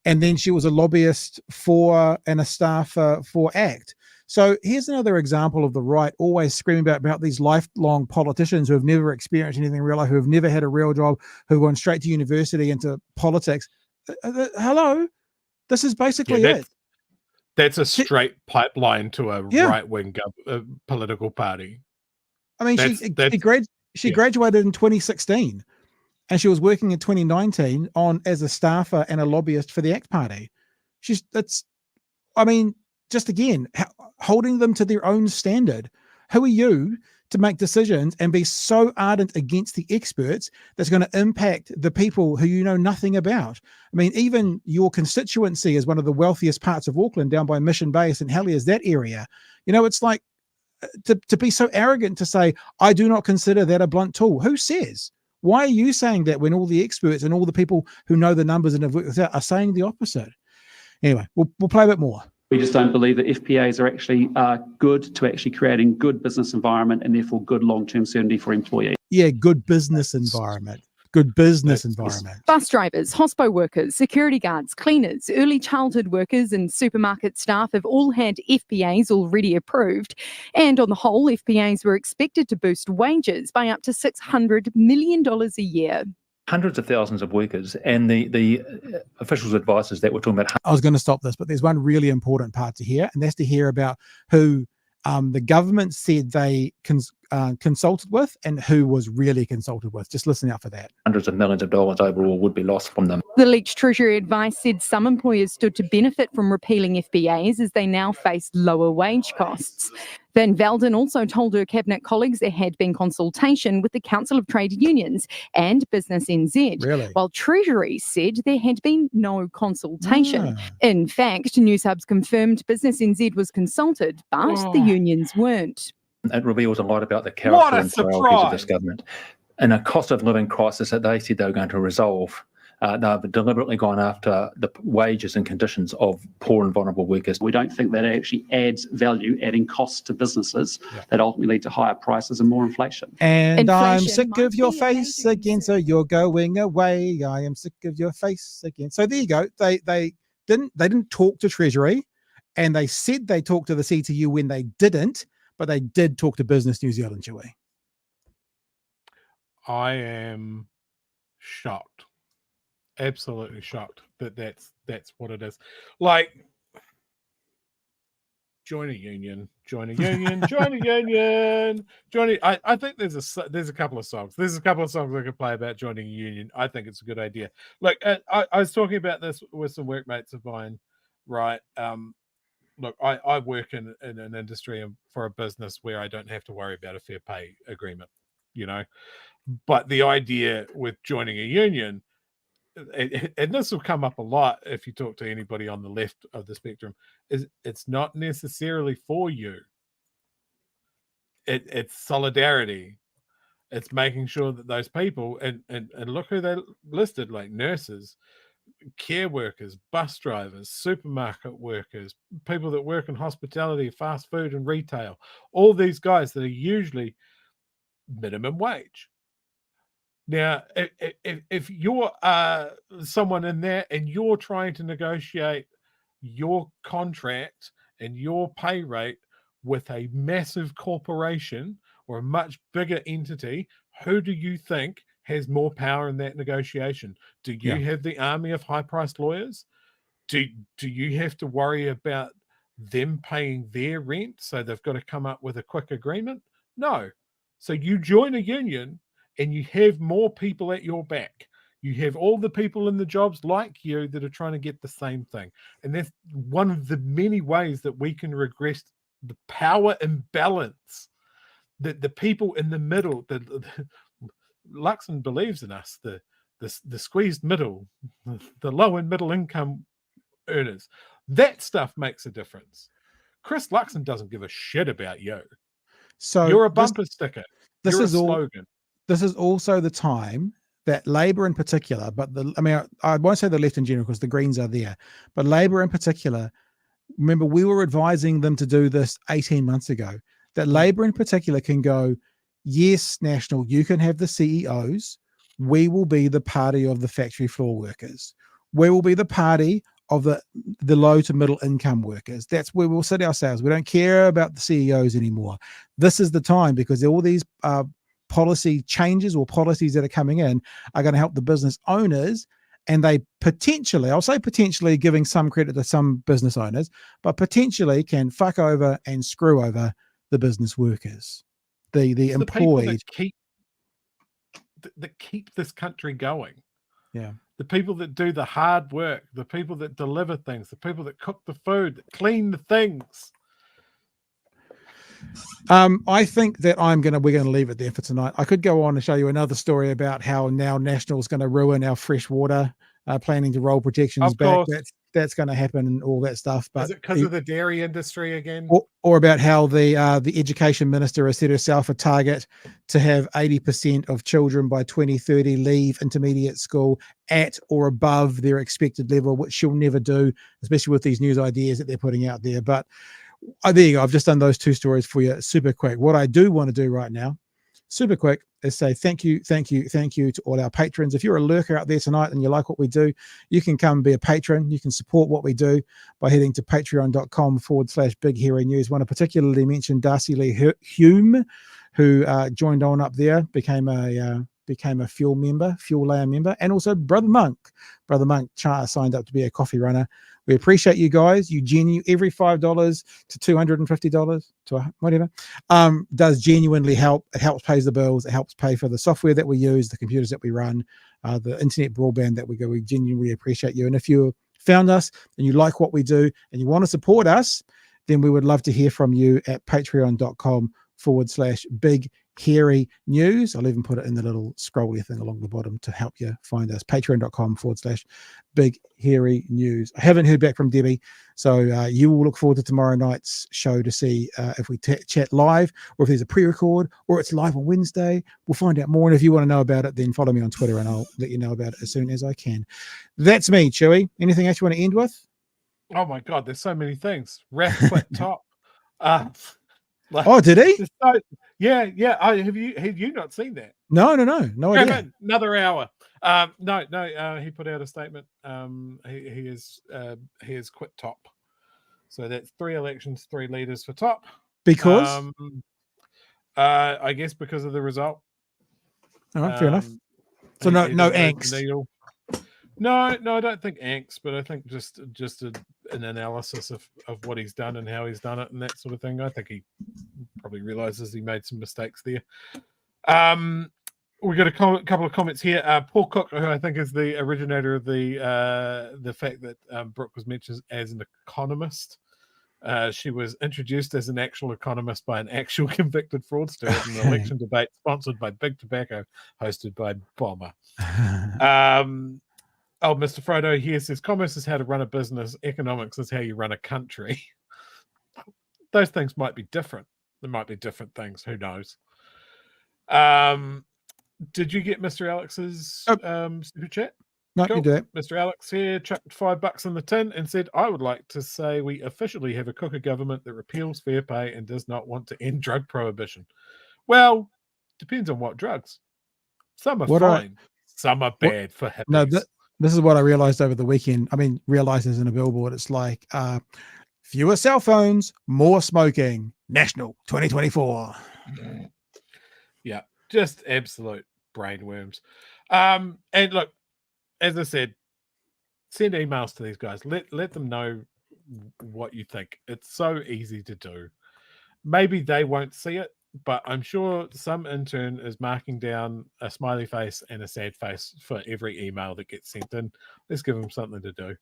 and then she was a lobbyist and a staffer for ACT. So here's another example of the right always screaming about these lifelong politicians who have never experienced anything in real life, who have never had a real job, who gone straight to university into politics. Hello, this is basically it. That's a straight pipeline to a right-wing political party. I mean, she graduated in 2016, and she was working in 2019 as a staffer and a lobbyist for the ACT Party. Just again, holding them to their own standard. Who are you to make decisions and be so ardent against the experts that's going to impact the people who you know nothing about? I mean, even your constituency is one of the wealthiest parts of Auckland, down by Mission Bay, St Heliers, that area. It's like, to be so arrogant to say, I do not consider that a blunt tool. Who says? Why are you saying that when all the experts and all the people who know the numbers and have worked this out are saying the opposite? Anyway, we'll play a bit more. We just don't believe that FPAs are actually good to actually creating good business environment and therefore good long-term certainty for employees. Yeah, good business environment. good business environment. Bus drivers, hospo workers, security guards, cleaners, early childhood workers and supermarket staff have all had FPAs already approved. And on the whole, FPAs were expected to boost wages by up to $600 million a year. Hundreds of thousands of workers, and the officials' advice is that we're talking about. I was going to stop this, but there's one really important part to hear, and that's to hear about who the government said they consulted with and who was really consulted with. Just listen out for that. Hundreds of millions of dollars overall would be lost from them. The leaked Treasury advice said some employers stood to benefit from repealing FBAs as they now face lower wage costs. Van Velden also told her cabinet colleagues there had been consultation with the Council of Trade Unions and Business NZ, while Treasury said there had been no consultation. In fact, Newshub's confirmed Business NZ was consulted, but the unions weren't. It reveals a lot about the character and priorities of this government. In a cost of living crisis that they said they were going to resolve, they've deliberately gone after the wages and conditions of poor and vulnerable workers. We don't think that it actually adds value, adding costs to businesses that ultimately lead to higher prices and more inflation. And I'm sick of your face again, so you're going away. I am sick of your face again. So there you go. They didn't talk to Treasury, and they said they talked to the CTU when they didn't, but they did talk to Business New Zealand, Chewy. I am shocked. Absolutely shocked that that's what it is. Like, join a union. I think there's a couple of songs. There's a couple of songs I could play about joining a union. I think it's a good idea. Look, I was talking about this with some workmates of mine, right? Look, I work in an industry and for a business where I don't have to worry about a fair pay agreement, but the idea with joining a union, and this will come up a lot if you talk to anybody on the left of the spectrum, is it's not necessarily for you. It's solidarity. It's making sure that those people, and look who they listed, like nurses, care workers, bus drivers, supermarket workers, people that work in hospitality, fast food and retail, all these guys that are usually minimum wage. Now, if you're someone in there and you're trying to negotiate your contract and your pay rate with a massive corporation or a much bigger entity, who do you think has more power in that negotiation? Do you have the army of high-priced lawyers? Do you have to worry about them paying their rent, so they've got to come up with a quick agreement? No. So you join a union and you have more people at your back. You have all the people in the jobs like you that are trying to get the same thing. And that's one of the many ways that we can regress the power imbalance, that the people in the middle, Luxon believes in us, the squeezed middle, the low and middle income earners. That stuff makes a difference. Chris Luxon doesn't give a shit about you. So you're a bumper sticker. You're a slogan. This is also the time that Labour in particular, but I won't say the left in general because the Greens are there, but Labour in particular, remember we were advising them to do this 18 months ago, that Labour in particular can go, yes, National, you can have the CEOs. We will be the party of the factory floor workers. We will be the party of the low to middle income workers. That's where we'll sit ourselves. We don't care about the CEOs anymore. This is the time, because all these policy changes or policies that are coming in are going to help the business owners, and they potentially, I'll say potentially, giving some credit to some business owners, but potentially can fuck over and screw over the business workers, the employed. That keep this country going. Yeah. The people that do the hard work, the people that deliver things, the people that cook the food, that clean the things. I think that we're going to leave it there for tonight. I could go on and show you another story about how now National is going to ruin our fresh water, planning to roll protections back. That's going to happen and all that stuff. But is it because of the dairy industry again? Or about how the education minister has set herself a target to have 80% of children by 2030 leave intermediate school at or above their expected level, which she'll never do, especially with these news ideas that they're putting out there. But there you go. I've just done those two stories for you super quick. What I do want to do right now, super quick, is say thank you to all our patrons. If you're a lurker out there tonight and you like what we do, you can come be a patron. You can support what we do by heading to patreon.com/Big Hairy News. Want to particularly mention Darcy Lee Hume, who joined on up there, became a fuel layer member, and also Brother Monk signed up to be a coffee runner. We appreciate you guys. You every $5 to $250 to whatever does genuinely help. It helps pay the bills. It helps pay for the software that we use, the computers that we run, the internet broadband that we go. We genuinely appreciate you. And if you found us and you like what we do and you want to support us, then we would love to hear from you at patreon.com/Big Hairy News. I'll even put it in the little scrolly thing along the bottom to help you find us. Patreon.com/Big Hairy News. I haven't heard back from Debbie, so you will look forward to tomorrow night's show to see if we chat live or if there's a pre-record or it's live on Wednesday. We'll find out more. And if you want to know about it, then follow me on Twitter and I'll let you know about it as soon as I can. That's me, Chewy. Anything else you want to end with? Oh my God, there's so many things. Ref quit top. Oh, did he? Yeah. Have you not seen that? No idea. Another hour. No. He put out a statement. He has quit top. So that's 3 elections, 3 leaders for top. Because I guess because of the result. All right, fair enough. So no angst. No, I don't think angst, but I think just an analysis of what he's done and how he's done it and that sort of thing. I think he probably realizes he made some mistakes there. We got a couple of comments here. Paul Cook, who I think is the originator of the fact that Brooke was mentioned as an economist. She was introduced as an actual economist by an actual convicted fraudster in an election debate sponsored by Big Tobacco, hosted by Bomber. Mr. Frodo here says, commerce is how to run a business. Economics is how you run a country. Those things might be different. There might be different things. Who knows? Did you get Mr. Alex's super chat? No, you did. Mr. Alex here chucked $5 in the tin and said, I would like to say we officially have a Cooker government that repeals fair pay and does not want to end drug prohibition. Well, depends on what drugs. Some are fine. Some are bad for hippies. No, this is what I realized over the weekend. I mean, realized as in a billboard, it's like fewer cell phones, more smoking. National 2024. Yeah, just absolute brainworms. And look, as I said, send emails to these guys. Let them know what you think. It's so easy to do. Maybe they won't see it, but I'm sure some intern is marking down a smiley face and a sad face for every email that gets sent in. Let's give them something to do.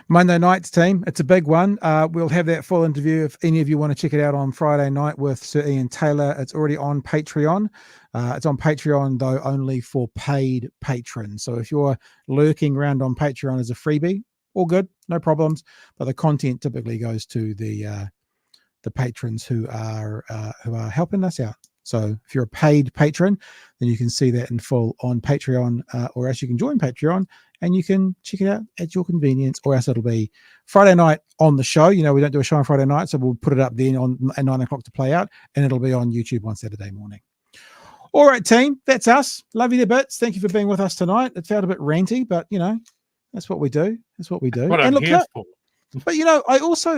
Monday night's team. It's a big one. We'll have that full interview if any of you want to check it out on Friday night with Sir Ian Taylor. It's already on Patreon. It's on Patreon, though, only for paid patrons. So if you're lurking around on Patreon as a freebie, all good, no problems. But the content typically goes to the patrons who are helping us out. So if you're a paid patron, then you can see that in full on Patreon, or else you can join Patreon and you can check it out at your convenience, or else it'll be Friday night on the show. You know, we don't do a show on Friday night, so we'll put it up then at 9 o'clock to play out, and it'll be on YouTube on Saturday morning. All right, team, that's us. Love you to bits. Thank you for being with us tonight. It felt a bit ranty, but you know, that's what we do. That's what we do. What I'm here for. But you know, I don't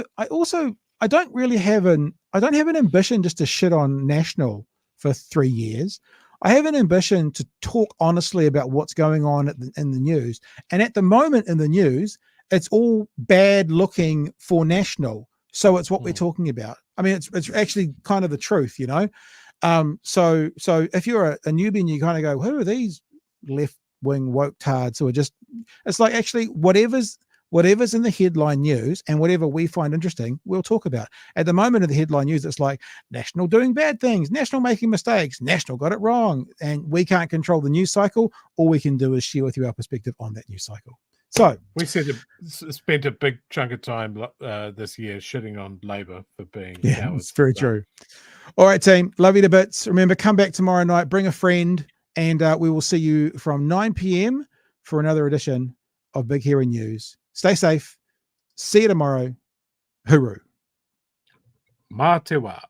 have an ambition just to shit on National for 3 years. I have an ambition to talk honestly about what's going on in the news. And at the moment in the news, it's all bad looking for National. So it's what we're talking about. I mean, it's actually kind of the truth, you know? So if you're a newbie and you kind of go, who are these left-wing woke tards who are just, it's like actually whatever's in the headline news and whatever we find interesting, we'll talk about. At the moment in the headline news, it's like National doing bad things, National making mistakes, National got it wrong, and we can't control the news cycle. All we can do is share with you our perspective on that news cycle. So we spent a big chunk of time this year shitting on Labour for being cowards. It's very true. All right, team, love you to bits. Remember, come back tomorrow night, bring a friend, and we will see you from 9 p.m. for another edition of Big Hairy News. Stay safe. See you tomorrow. Hooroo. Mā te wā.